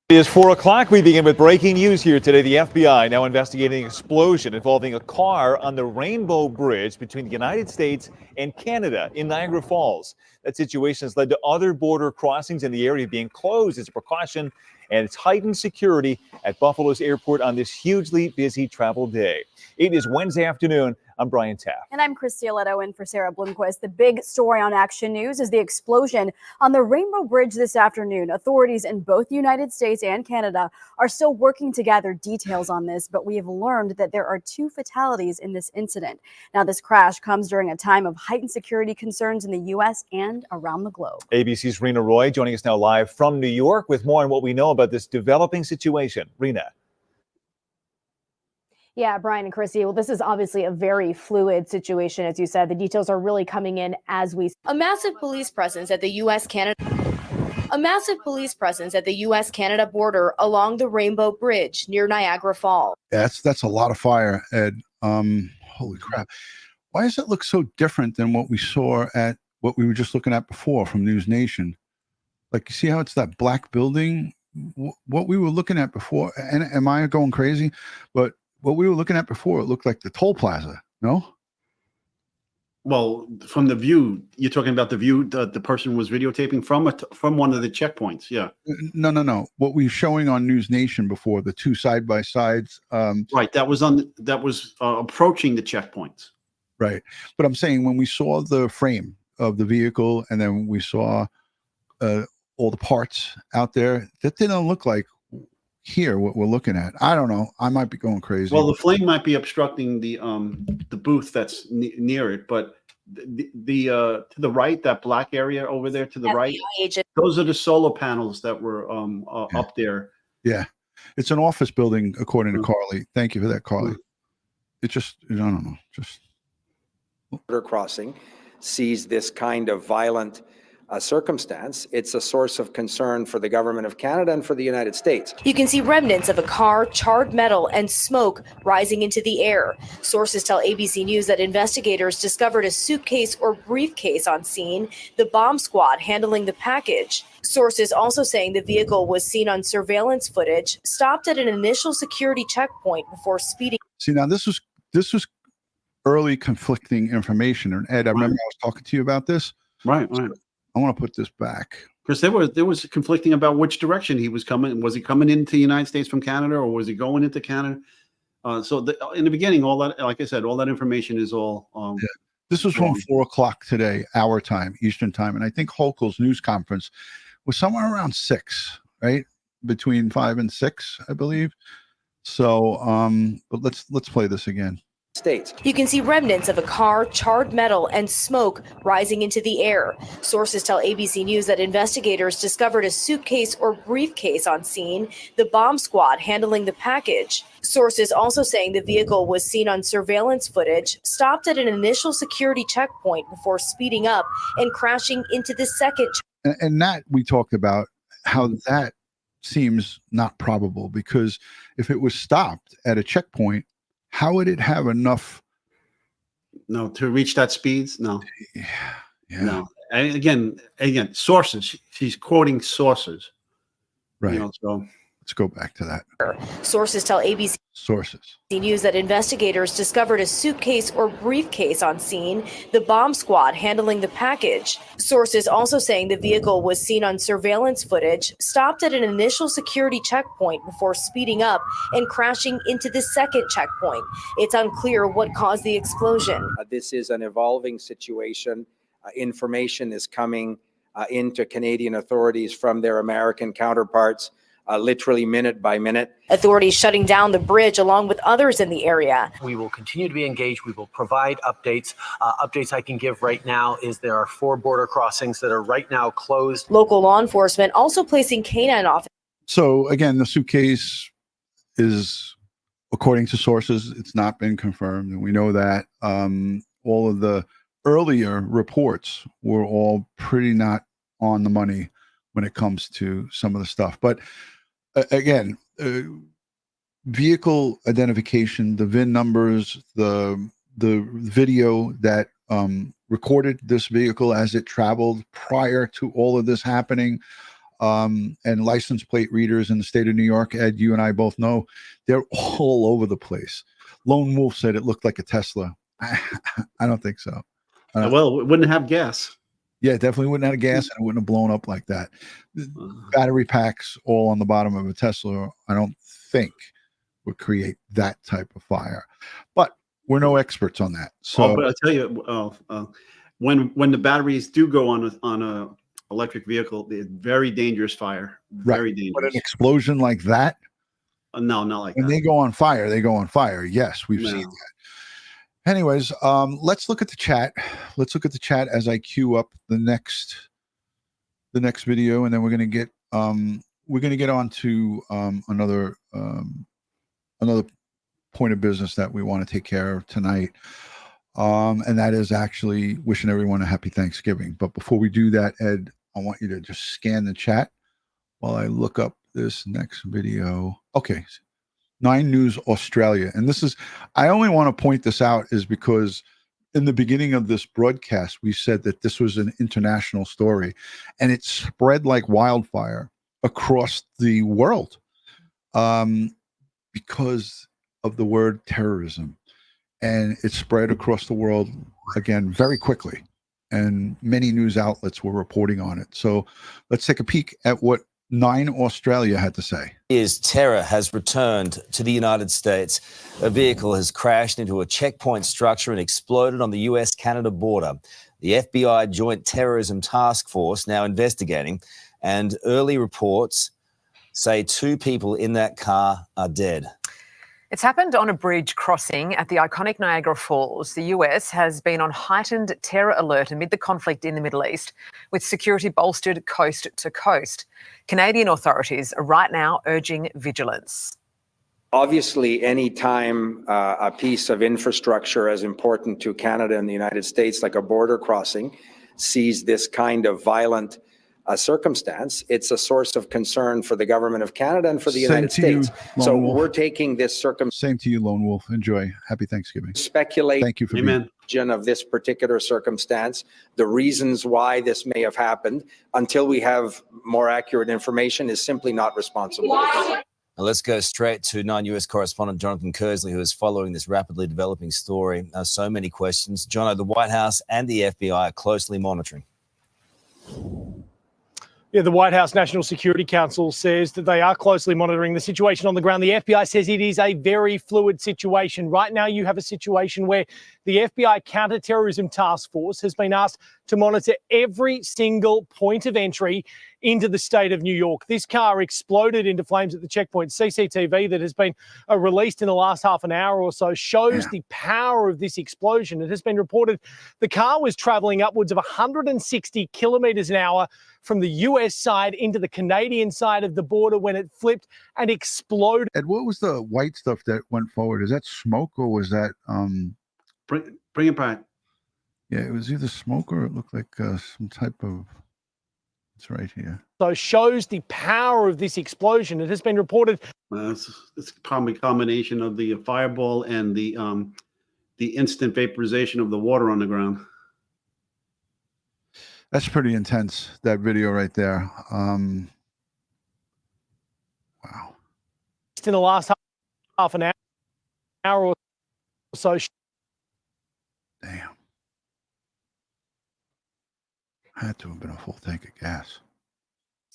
It is 4 o'clock. We begin with breaking news here today. The FBI now investigating an explosion involving a car on the Rainbow Bridge between the United States and Canada in Niagara Falls. That situation has led to other border crossings in the area being closed as a precaution, and it's heightened security at Buffalo's airport on this hugely busy travel day. It is Wednesday afternoon. I'm Brian Taft. And I'm Christy Aletto in for Sarah Bloomquist. The big story on Action News is the explosion on the Rainbow Bridge this afternoon. Authorities in both the United States and Canada are still working to gather details on this, but we have learned that there are 2 fatalities in this incident. Now, this crash comes during a time of heightened security concerns in the U.S. and around the globe. ABC's Rena Roy joining us now live from New York with more on what we know about this developing situation. Rena. Yeah, Brian and Chrissy, well, this is obviously a very fluid situation, as you said. The details are really coming in as we. A massive police presence at the U.S.-Canada border along the Rainbow Bridge near Niagara Falls. That's a lot of fire, Ed. Holy crap. Why does it look so different than what we saw at what we were just looking at before from News Nation? Like, you see how it's that black building? What we were looking at before, and am I going crazy? But what we were looking at before, it looked like the toll plaza, no? Well, from the view, you're talking about the view that the person was videotaping from one of the checkpoints. Yeah. No. What we were showing on News Nation before, the two side by sides. Right. That was approaching the checkpoints. Right. But I'm saying when we saw the frame of the vehicle and then we saw all the parts out there, that didn't look like here what we're looking at. I don't know. I might be going crazy. Well, the flame might be obstructing the booth that's near it, but the to the right, that black area over there to the right, those are the solar panels that were up there. Yeah. It's an office building, according to Carly. Thank you for that, Carly. It just, I don't know, just border crossing sees this kind of violent circumstance, it's a source of concern for the government of Canada and for the United States. You can see remnants of a car, charred metal, and smoke rising into the air. Sources tell ABC News that investigators discovered a suitcase or briefcase on scene, the bomb squad handling the package. Sources also saying the vehicle was seen on surveillance footage, stopped at an initial security checkpoint before speeding. See, now this was early conflicting information. And Ed, I remember I was talking to you about this. Right. I want to put this back because there was conflicting about which direction he was coming. Was he coming into the United States from Canada, or was he going into Canada? So in the beginning, all that, like I said, all that information is all. Yeah. This was from 4 o'clock today, our time, Eastern time, and I think Hokel's news conference was somewhere around 6, right, between 5 and 6, I believe. So, but let's play this again. States. You can see remnants of a car, charred metal, and smoke rising into the air. Sources tell ABC News that investigators discovered a suitcase or briefcase on scene, the bomb squad handling the package. Sources also saying the vehicle was seen on surveillance footage, stopped at an initial security checkpoint before speeding up and crashing into the second. And that we talked about how that seems not probable, because if it was stopped at a checkpoint, how would it have enough? No, to reach that speeds? No. Yeah. No. And again, sources. She's quoting sources. Right. You know, so let's go back to that. Sources tell ABC News that investigators discovered a suitcase or briefcase on scene, the bomb squad handling the package. Sources also saying the vehicle was seen on surveillance footage, stopped at an initial security checkpoint before speeding up and crashing into the second checkpoint. It's unclear what caused the explosion. This is an evolving situation. Information is coming into Canadian authorities from their American counterparts. Literally minute by minute. Authorities shutting down the bridge along with others in the area. We will continue to be engaged. We will provide updates. Updates I can give right now is there are 4 border crossings that are right now closed. Local law enforcement also placing canine officers. So again, the suitcase is, according to sources, it's not been confirmed. And we know that all of the earlier reports were all pretty not on the money when it comes to some of the stuff. But again, vehicle identification, the VIN numbers, the video that recorded this vehicle as it traveled prior to all of this happening, and license plate readers in the state of New York, Ed, you and I both know, they're all over the place. Lone Wolf said it looked like a Tesla. I don't think so. Well, it wouldn't have gas. Yeah, definitely wouldn't have gas, and it wouldn't have blown up like that. Battery packs all on the bottom of a Tesla, I don't think would create that type of fire. But we're no experts on that. So, but I tell you, when the batteries do go on a electric vehicle, it's very dangerous fire. Very dangerous. But an explosion like that? No, not like that. When they go on fire, they go on fire. Yes, we've seen that. Anyways, let's look at the chat. Let's look at the chat as I queue up the next video, and then we're gonna get on to another point of business that we want to take care of tonight. And that is actually wishing everyone a happy Thanksgiving. But before we do that, Ed, I want you to just scan the chat while I look up this next video. Okay. 9 News Australia. And this is, I only want to point this out is because in the beginning of this broadcast, we said that this was an international story, and it spread like wildfire across the world because of the word terrorism. And it spread across the world again very quickly. And many news outlets were reporting on it. So let's take a peek at what 9 Australia had to say. Terror has returned to the United States. A vehicle has crashed into a checkpoint structure and exploded on the US-Canada border. The FBI Joint Terrorism Task Force now investigating, and early reports say 2 people in that car are dead. It's happened on a bridge crossing at the iconic Niagara Falls. The US has been on heightened terror alert amid the conflict in the Middle East, with security bolstered coast to coast. Canadian authorities are right now urging vigilance. Obviously, any time a piece of infrastructure as important to Canada and the United States, like a border crossing, sees this kind of violent circumstance, it's a source of concern for the government of Canada and for the United States. So we're taking this circumstance. Same to you, Lone Wolf. Enjoy. Happy Thanksgiving. Speculate. Thank you for being of this particular circumstance, the reasons why this may have happened, until we have more accurate information, is simply not responsible. Now let's go straight to 9 US correspondent Jonathan Kersley, who is following this rapidly developing story. So many questions. Jono, the White House and the FBI are closely monitoring. Yeah, the White House National Security Council says that they are closely monitoring the situation on the ground. The FBI says it is a very fluid situation. Right now, you have a situation where the FBI Counterterrorism Task Force has been asked to monitor every single point of entry into the state of New York. This car exploded into flames at the checkpoint. CCTV that has been released in the last half an hour or so shows the power of this explosion. It has been reported the car was traveling upwards of 160 kilometers an hour from the US side into the Canadian side of the border when it flipped and exploded. Ed, what was the white stuff that went forward? Is that smoke or was that Bring it back. Yeah, it was either smoke or it looked like some type of, it's right here. So shows the power of this explosion. It has been reported. It's probably a combination of the fireball and the instant vaporization of the water on the ground. That's pretty intense, that video right there. Wow. In the last half an hour or so. Damn. Had to have been a full tank of gas.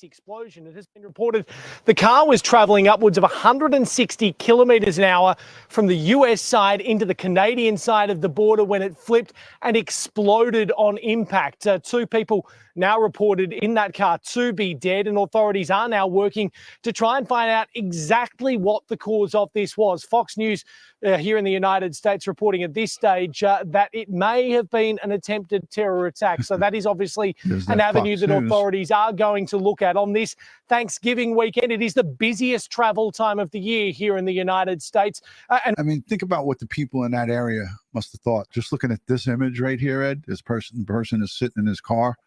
Explosion. It has been reported the car was traveling upwards of 160 kilometers an hour from the US side into the Canadian side of the border when it flipped and exploded on impact. 2 people now reported in that car to be dead, and authorities are now working to try and find out exactly what the cause of this was. Fox News here in the United States reporting at this stage that it may have been an attempted terror attack. So that is obviously an avenue that authorities are going to look at on this Thanksgiving weekend. It is the busiest travel time of the year here in the United States. I mean, think about what the people in that area must have thought. Just looking at this image right here, Ed, this person is sitting in his car,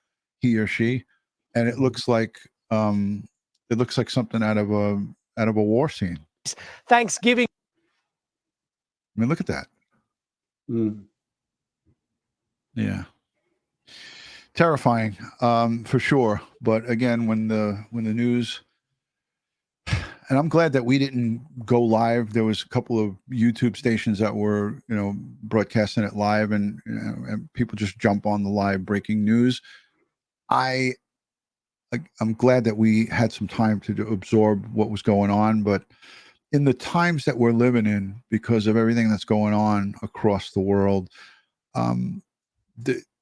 he or she, and it looks like something out of a war scene. Thanksgiving. I mean, look at that. Yeah. Terrifying, for sure. But again, when the news, and I'm glad that we didn't go live. There was a couple of YouTube stations that were, broadcasting it live, and people just jump on the live breaking news. I'm glad that we had some time to absorb what was going on, but in the times that we're living in, because of everything that's going on across the world,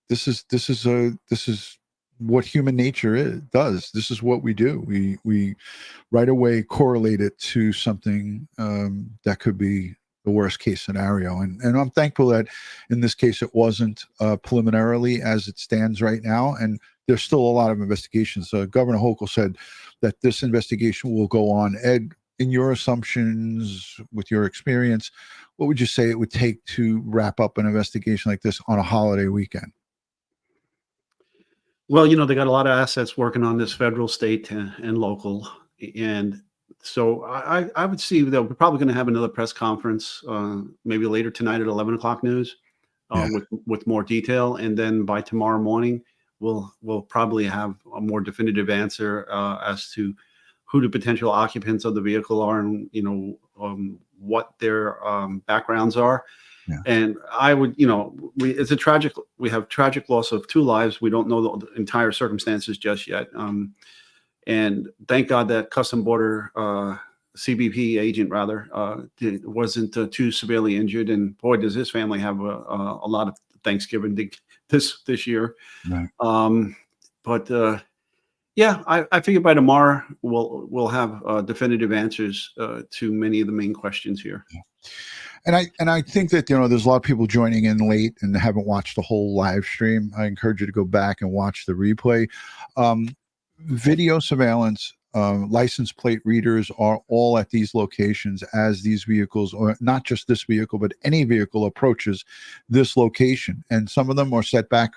this is what human nature does. This is what we do. We right away correlate it to something that could be the worst case scenario. And I'm thankful that in this case it wasn't preliminarily as it stands right now. And there's still a lot of investigations. Governor Hokel said that this investigation will go on. Ed, in your assumptions, with your experience, what would you say it would take to wrap up an investigation like this on a holiday weekend? Well, they got a lot of assets working on this, federal, state, and local. And so I would see that we're probably going to have another press conference, maybe later tonight at 11 o'clock news, with more detail. And then by tomorrow morning, we'll probably have a more definitive answer as to who the potential occupants of the vehicle are, and what their backgrounds are. Yeah. And I would, we have tragic loss of 2 lives. We don't know the entire circumstances just yet. And thank God that Custom Border CBP agent wasn't too severely injured. And boy, does his family have a lot of Thanksgiving this year. Right. Yeah, I figure by tomorrow we'll have definitive answers to many of the main questions here. Yeah. And I think that there's a lot of people joining in late and haven't watched the whole live stream. I encourage you to go back and watch the replay. Video surveillance, license plate readers are all at these locations as these vehicles, or not just this vehicle, but any vehicle approaches this location. And some of them are set back,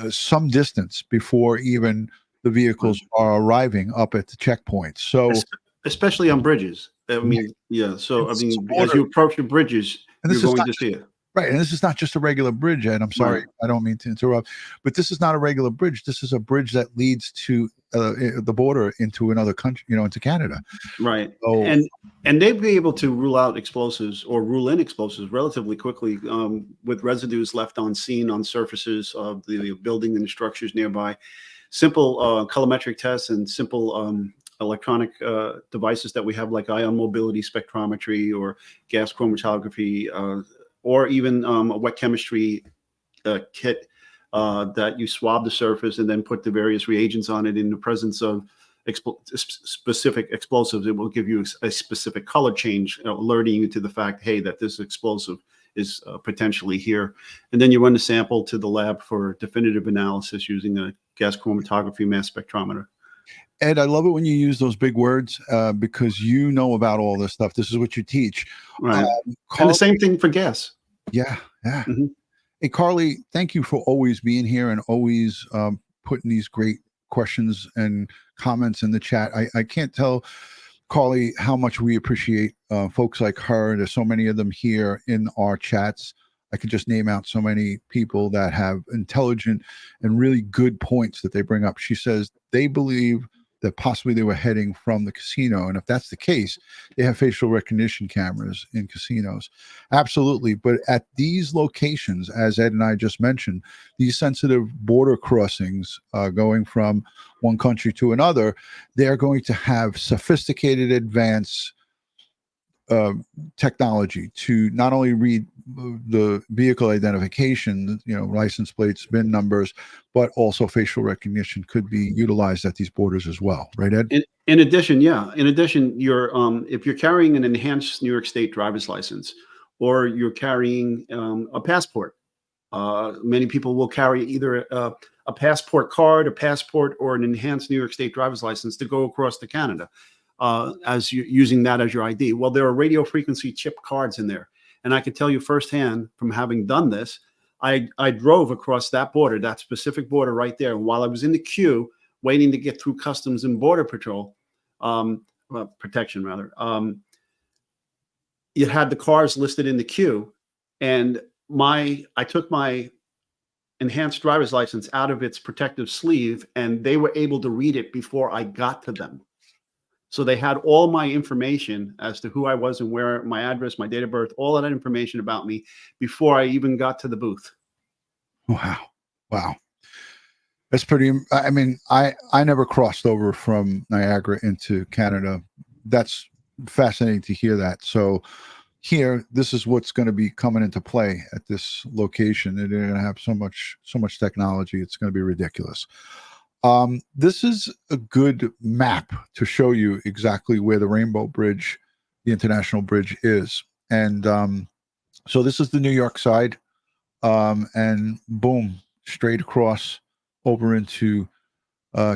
some distance before even the vehicles are arriving up at the checkpoint. So, especially on bridges. I mean, yeah. So, as you approach the bridges, you're going to see it. Right. And this is not just a regular bridge, Ed. I'm sorry. Right. I don't mean to interrupt, but this is not a regular bridge. This is a bridge that leads to the border into another country, into Canada. Right. So, and they'd be able to rule out explosives or rule in explosives relatively quickly with residues left on scene on surfaces of the building and the structures nearby. Simple colorimetric tests and simple electronic devices that we have, like ion mobility spectrometry or gas chromatography, or even a wet chemistry kit that you swab the surface and then put the various reagents on it in the presence of specific explosives. It will give you a specific color change, alerting you to the fact, hey, that this explosive is potentially here. And then you run the sample to the lab for definitive analysis using a gas chromatography mass spectrometer. Ed, I love it when you use those big words because you know about all this stuff. This is what you teach. Right. And the same thing for gas. Yeah. Yeah. Mm-hmm. Hey, Carly, thank you for always being here and always putting these great questions and comments in the chat. I can't tell, Carly, how much we appreciate folks like her. There's so many of them here in our chats. I could just name out so many people that have intelligent and really good points that they bring up. She says they believe that possibly they were heading from the casino. And if that's the case, they have facial recognition cameras in casinos. Absolutely. But at these locations, as Ed and I just mentioned, these sensitive border crossings going from one country to another, they're going to have sophisticated advanced technology to not only read the vehicle identification, license plates, VIN numbers, but also facial recognition could be utilized at these borders as well, right, Ed? In addition, you're if you're carrying an enhanced New York State driver's license, or you're carrying a passport, many people will carry either a passport card, a passport, or an enhanced New York State driver's license to go across to Canada. As you using that as your ID. Well, there are radio frequency chip cards in there. And I can tell you firsthand from having done this, I drove across that border, that specific border right there. And while I was in the queue waiting to get through Customs and Border Patrol, protection rather, it had the cars listed in the queue. And I took my enhanced driver's license out of its protective sleeve, and they were able to read it before I got to them. So they had all my information as to who I was and where, my address, my date of birth, all of that information about me before I even got to the booth. Wow. That's pretty, I mean, I never crossed over from Niagara into Canada. That's fascinating to hear that. So here, this is what's going to be coming into play at this location. And they're going to have so much technology. It's going to be ridiculous. This is a good map to show you exactly where the Rainbow Bridge, the International Bridge, is. And so this is the New York side, and boom, straight across over into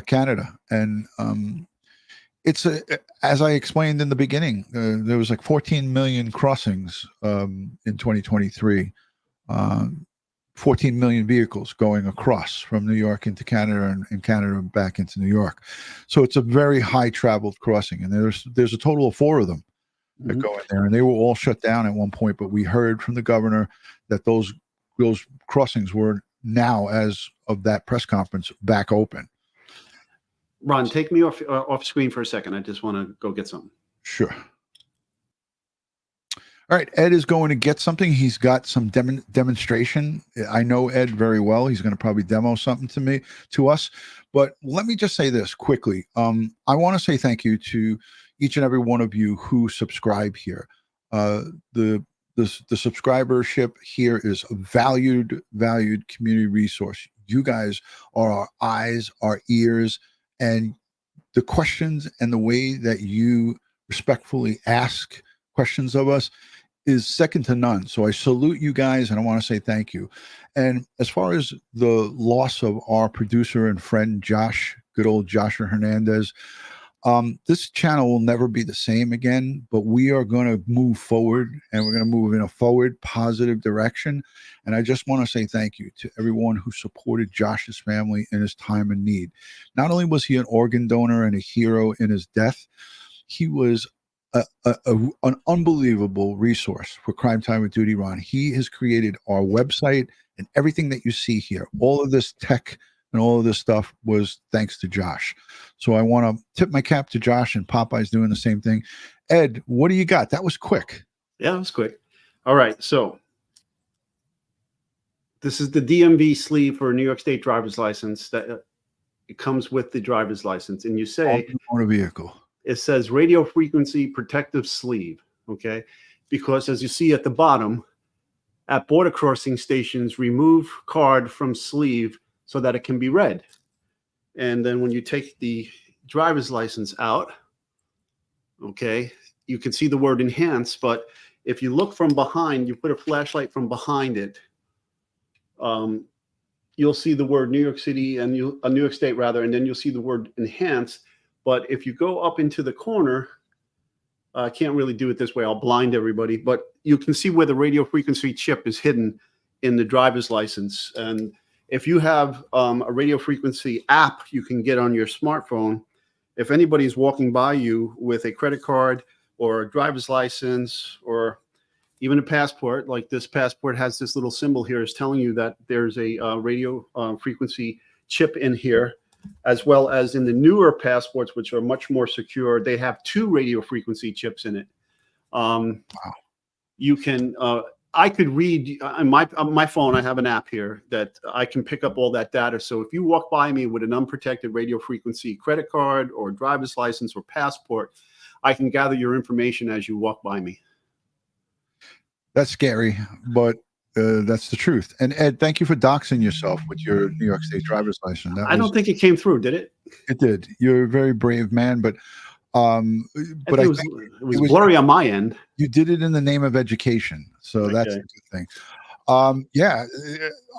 Canada. And as I explained in the beginning, there was like 14 million crossings in 2023. 14 million vehicles going across from New York into Canada and Canada back into New York. So it's a very high traveled crossing, and there's a total of 4 of them that go in there, and they were all shut down at one point. But we heard from the governor that those crossings were now, as of that press conference, back open. Ron, take me off screen for a second. I just want to go get something. Sure. All right, Ed is going to get something. He's got some demonstration. I know Ed very well. He's going to probably demo something to us. But let me just say this quickly. I want to say thank you to each and every one of you who subscribe here. The subscribership here is a valued community resource. You guys are our eyes, our ears, and the questions and the way that you respectfully ask questions of us is second to none. So I salute you guys, and I want to say thank you. And as far as the loss of our producer and friend Josh, good old Joshua Hernandez, this channel will never be the same again, but we are going to move forward, and we're going to move in a forward positive direction. And I just want to say thank you to everyone who supported Josh's family in his time of need. Not only was he an organ donor and a hero in his death, he was an unbelievable resource for Crime Time with DutyRon. He has created our website and everything that you see here. All of this tech and all of this stuff was thanks to Josh. So I want to tip my cap to Josh, and Popeye's doing the same thing. Ed, what do you got? That was quick. Yeah, it was quick. All right, so this is the DMV sleeve for a New York State driver's license. That it comes with the driver's license, and you say on a vehicle. It says radio frequency protective sleeve, okay? Because as you see at the bottom, at border crossing stations, remove card from sleeve so that it can be read. And then when you take the driver's license out, okay, you can see the word enhance, but if you look from behind, you put a flashlight from behind it, you'll see the word New York City and New York State rather, and then you'll see the word enhance. But if you go up into the corner, I can't really do it this way. I'll blind everybody, but you can see where the radio frequency chip is hidden in the driver's license. And if you have a radio frequency app you can get on your smartphone, if anybody's walking by you with a credit card or a driver's license or even a passport, like this passport has this little symbol here, is telling you that there's a radio frequency chip in here, as well as in the newer passports, which are much more secure. They have 2 radio frequency chips in it. Wow. You can, I could read on my phone. I have an app here that I can pick up all that data. So if you walk by me with an unprotected radio frequency credit card or driver's license or passport, I can gather your information as you walk by me. That's scary, but that's the truth. And Ed, thank you for doxing yourself with your New York State driver's license. I don't think it came through, did it? It did. You're a very brave man, but it was blurry on my end. You did it in the name of education, so that's a good thing. Yeah,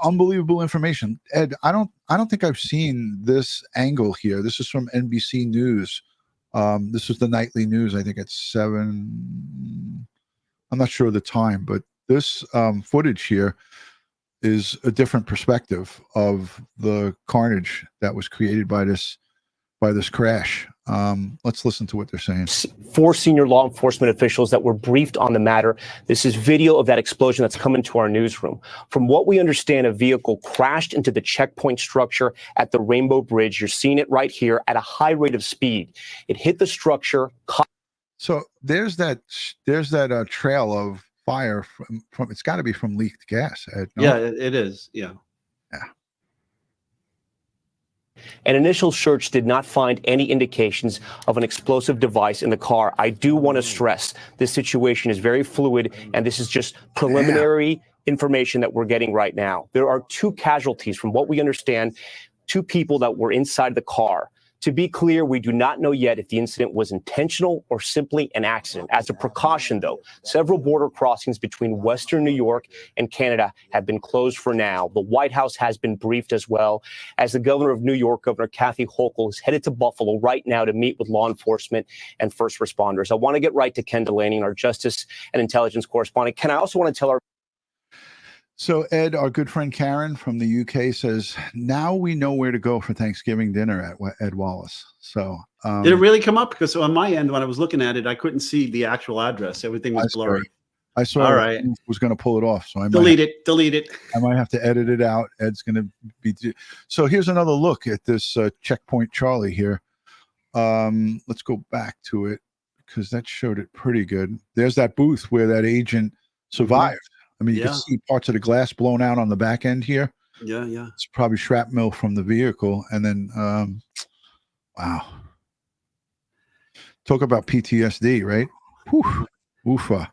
unbelievable information. Ed, I don't think I've seen this angle here. This is from NBC News. This was the nightly news. I think at 7. I'm not sure of the time, but this footage here is a different perspective of the carnage that was created by this crash. Let's listen to what they're saying. 4 senior law enforcement officials that were briefed on the matter. This is video of that explosion that's come into our newsroom. From what we understand, a vehicle crashed into the checkpoint structure at the Rainbow Bridge. You're seeing it right here at a high rate of speed. It hit the structure. So there's that trail of fire from it's got to be from leaked gas. Ed, no? Yeah, it is. Yeah. An initial search did not find any indications of an explosive device in the car. I do want to stress this situation is very fluid, and this is just preliminary information that we're getting right now. There are 2 casualties from what we understand, 2 people that were inside the car. To be clear, we do not know yet if the incident was intentional or simply an accident. As a precaution, though, several border crossings between Western New York and Canada have been closed for now. The White House has been briefed as well, as the governor of New York, Governor Kathy Hokel, is headed to Buffalo right now to meet with law enforcement and first responders. I want to get right to Ken Delaney, our justice and intelligence correspondent. Ken, I also want to tell our So Ed, our good friend Karen from the UK says, now we know where to go for Thanksgiving dinner at Ed Wallace. So did it really come up? Because on my end, when I was looking at it, I couldn't see the actual address. Everything was blurry. I saw All it. right. I was going to pull it off. So I Delete it. I might have to edit it out. Ed's going to be. So here's another look at this Checkpoint Charlie here. Let's go back to it because that showed it pretty good. There's that booth where that agent survived. I mean, you can see parts of the glass blown out on the back end here. Yeah. It's probably shrapnel from the vehicle. And then, wow. Talk about PTSD, right? Whew. Oofa.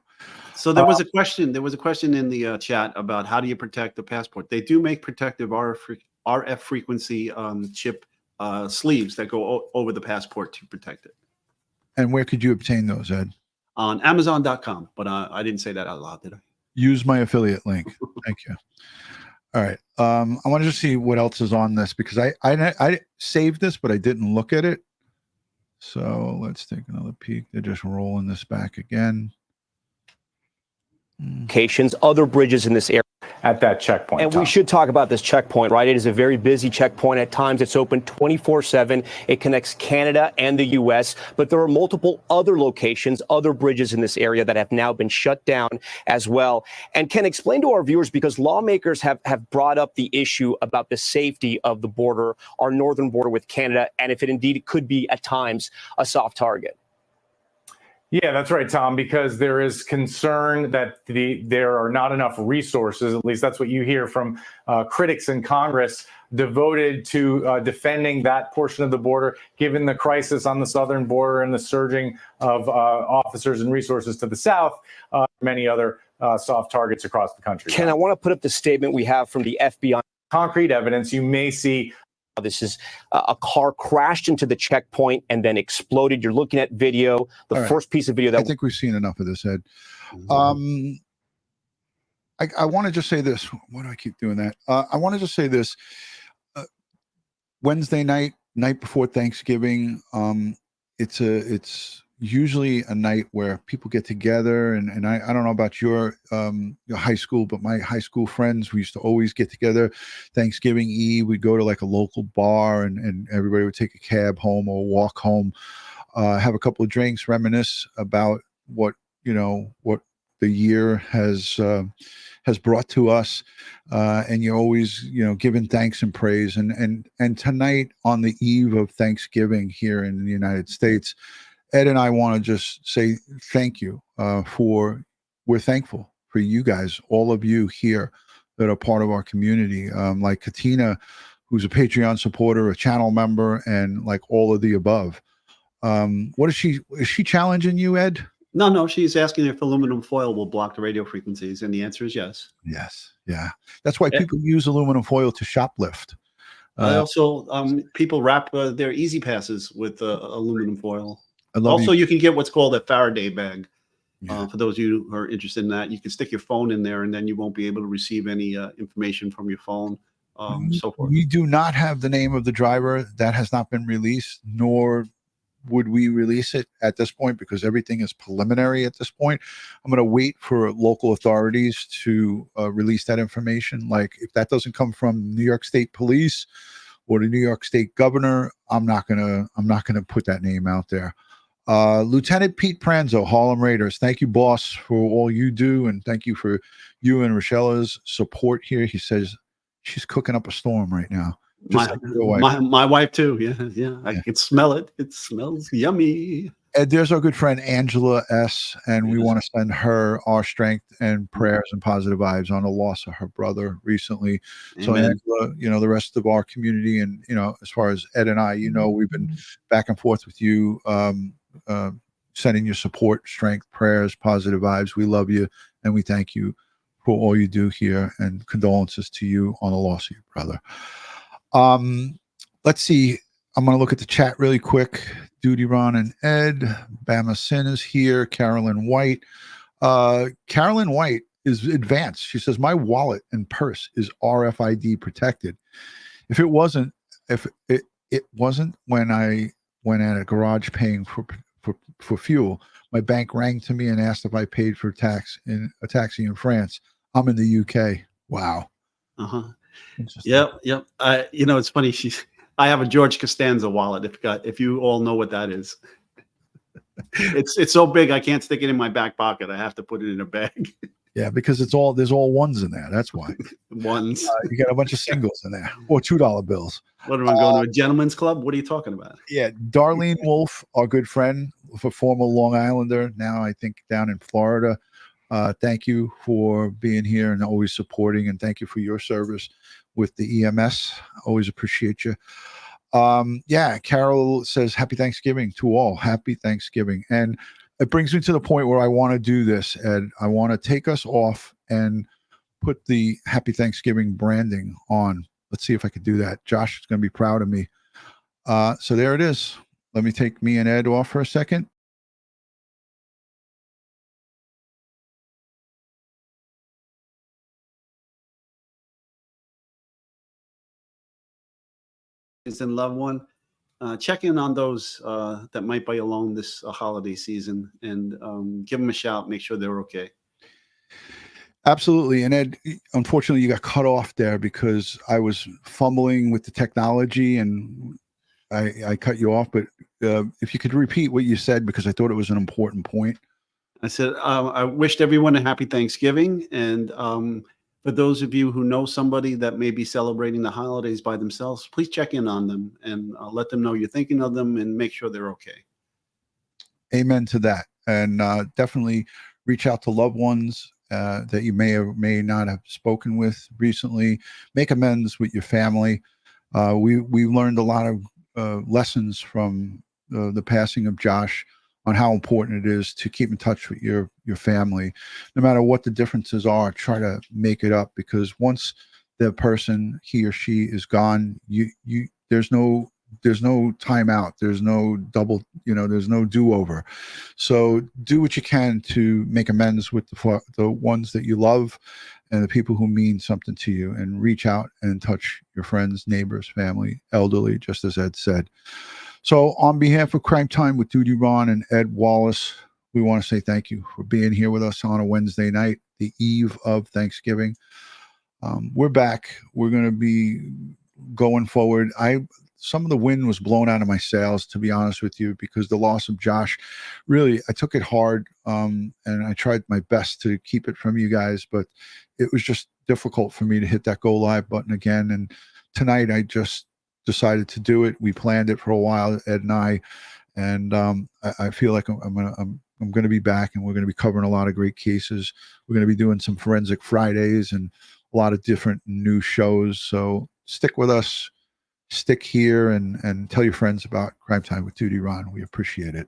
So there was a question. There was a question in the chat about how do you protect the passport? They do make protective RF frequency chip sleeves that go over the passport to protect it. And where could you obtain those, Ed? On Amazon.com. But I didn't say that out loud, did I? Use my affiliate link. Thank you. All right. I want to just see what else is on this because I saved this, but I didn't look at it. So let's take another peek. They're just rolling this back again. Locations, other bridges in this area. At that checkpoint. And we should talk about this checkpoint, right? It is a very busy checkpoint. At times, it's open 24/7. It connects Canada and the U.S., but there are multiple other locations, other bridges in this area that have now been shut down as well. And Ken, explain to our viewers, because lawmakers have brought up the issue about the safety of the border, our northern border with Canada, and if it indeed could be at times a soft target. Yeah, that's right, Tom, because there is concern that there are not enough resources, at least that's what you hear from critics in Congress, devoted to defending that portion of the border, given the crisis on the southern border and the surging of officers and resources to the south, many other soft targets across the country. Ken, I want to put up the statement we have from the FBI. Concrete evidence, you may see. This is a car crashed into the checkpoint and then exploded. You're looking at video, the first piece of video that I think we've seen enough of this, Ed. I want to just say this. Why do I keep doing that? I want to just say this. Wednesday night before Thanksgiving, it's usually a night where people get together, and I don't know about your high school, but my high school friends, we used to always get together Thanksgiving Eve. We'd go to like a local bar, and everybody would take a cab home or walk home, have a couple of drinks, reminisce about what the year has brought to us, and you're always giving thanks and praise. And tonight, on the eve of Thanksgiving here in the United States, Ed and I want to just say thank you we're thankful for you guys, all of you here that are part of our community, like Katina, who's a Patreon supporter, a channel member, and like all of the above. Is she challenging you, Ed? No, she's asking if aluminum foil will block the radio frequencies, and the answer is yes. Yes, yeah. That's why people use aluminum foil to shoplift. Also, people wrap their Easy Passes with aluminum foil. Also, you can get what's called a Faraday bag. For those of you who are interested in that, you can stick your phone in there, and then you won't be able to receive any information from your phone, so forth. We do not have the name of the driver. That has not been released, nor would we release it at this point because everything is preliminary at this point. I'm going to wait for local authorities to release that information. Like if that doesn't come from New York State Police or the New York State Governor, I'm not gonna put that name out there. Lieutenant Pete Pranzo, Harlem Raiders. Thank you, boss, for all you do, and thank you for you and Rochelle's support here. He says she's cooking up a storm right now. My wife too. Yeah. I can smell it. It smells yummy. Ed, there's our good friend Angela S., and we want to send her our strength and prayers and positive vibes on the loss of her brother recently. Amen. So Angela, the rest of our community, and as far as Ed and I, we've been back and forth with you, sending your support, strength, prayers, positive vibes. We love you, and we thank you for all you do here, and condolences to you on the loss of your brother. Let's see. I'm going to look at the chat really quick. DutyRon and Ed, Bama Sin is here. Carolyn White. Carolyn White is advanced. She says, my wallet and purse is RFID protected. If it wasn't when I went at a garage paying for fuel, my bank rang to me and asked if I paid for a taxi in France. I'm in the UK. Wow. Yep. It's funny. I have a George Costanza wallet. If you all know what that is, it's so big I can't stick it in my back pocket. I have to put it in a bag. Yeah, because there's all ones in there. That's why. Ones. You got a bunch of singles in there, or $2 bills. What am I going to a gentleman's club? What are you talking about? Yeah, Darlene Wolf, our good friend, a former Long Islander, now I think down in Florida. Thank you for being here and always supporting, and thank you for your service with the EMS. Always appreciate you. Carol says happy Thanksgiving to all. Happy Thanksgiving. And it brings me to the point where I want to do this, Ed. I want to take us off and put the happy Thanksgiving branding on. Let's see if I could do that. Josh is going to be proud of me. So there it is. Let me take me and Ed off for a second. And loved one, check in on those that might be alone this holiday season, and give them a shout. Make sure they're okay. Absolutely. And Ed, unfortunately, you got cut off there because I was fumbling with the technology and I cut you off. But if you could repeat what you said, because I thought it was an important point. I said I wished everyone a happy Thanksgiving, and for those of you who know somebody that may be celebrating the holidays by themselves, please check in on them and let them know you're thinking of them and make sure they're okay. Amen to that. And definitely reach out to loved ones that you may or may not have spoken with recently. Make amends with your family. We learned a lot of lessons from the passing of Josh on how important it is to keep in touch with your family. No matter what the differences are, try to make it up, because once the person, he or she, is gone, there's no time out. There's no double, there's no do-over. So do what you can to make amends with the ones that you love and the people who mean something to you, and reach out and touch your friends, neighbors, family, elderly, just as Ed said. So on behalf of Crime Time with DutyRon and Ed Wallace, we want to say thank you for being here with us on a Wednesday night, the eve of Thanksgiving. We're back. We're going to be going forward. Some of the wind was blown out of my sails, to be honest with you, because the loss of Josh, really, I took it hard, and I tried my best to keep it from you guys, but it was just difficult for me to hit that go live button again. And tonight I just decided to do it. We planned it for a while, Ed and I feel like I'm going to be back, and we're going to be covering a lot of great cases. We're going to be doing some Forensic Fridays and a lot of different new shows. So stick with us, stick here, and tell your friends about Crime Time with DutyRon. We appreciate it.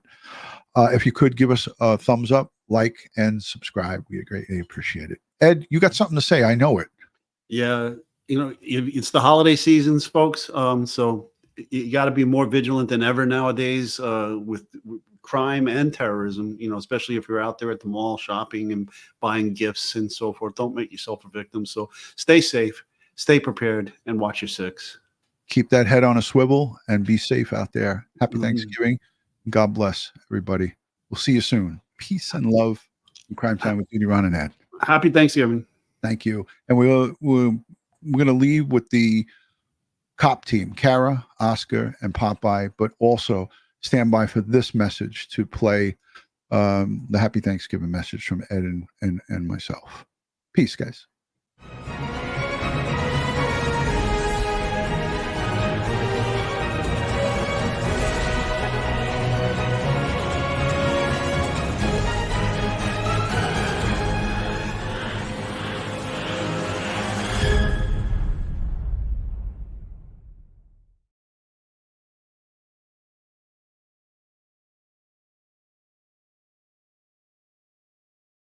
If you could give us a thumbs up, like, and subscribe, we greatly appreciate it. Ed, you got something to say? I know it. Yeah. It's the holiday seasons, folks. So you got to be more vigilant than ever nowadays with crime and terrorism, especially if you're out there at the mall shopping and buying gifts and so forth. Don't make yourself a victim. So stay safe, stay prepared, and watch your six. Keep that head on a swivel and be safe out there. Happy Thanksgiving. God bless everybody. We'll see you soon. Peace and love from Crime Time with DutyRon and Ed. Happy Thanksgiving. Thank you. And we're going to leave with the cop team, Kara, Oscar, and Popeye, but also stand by for this message to play the Happy Thanksgiving message from Ed and myself. Peace, guys.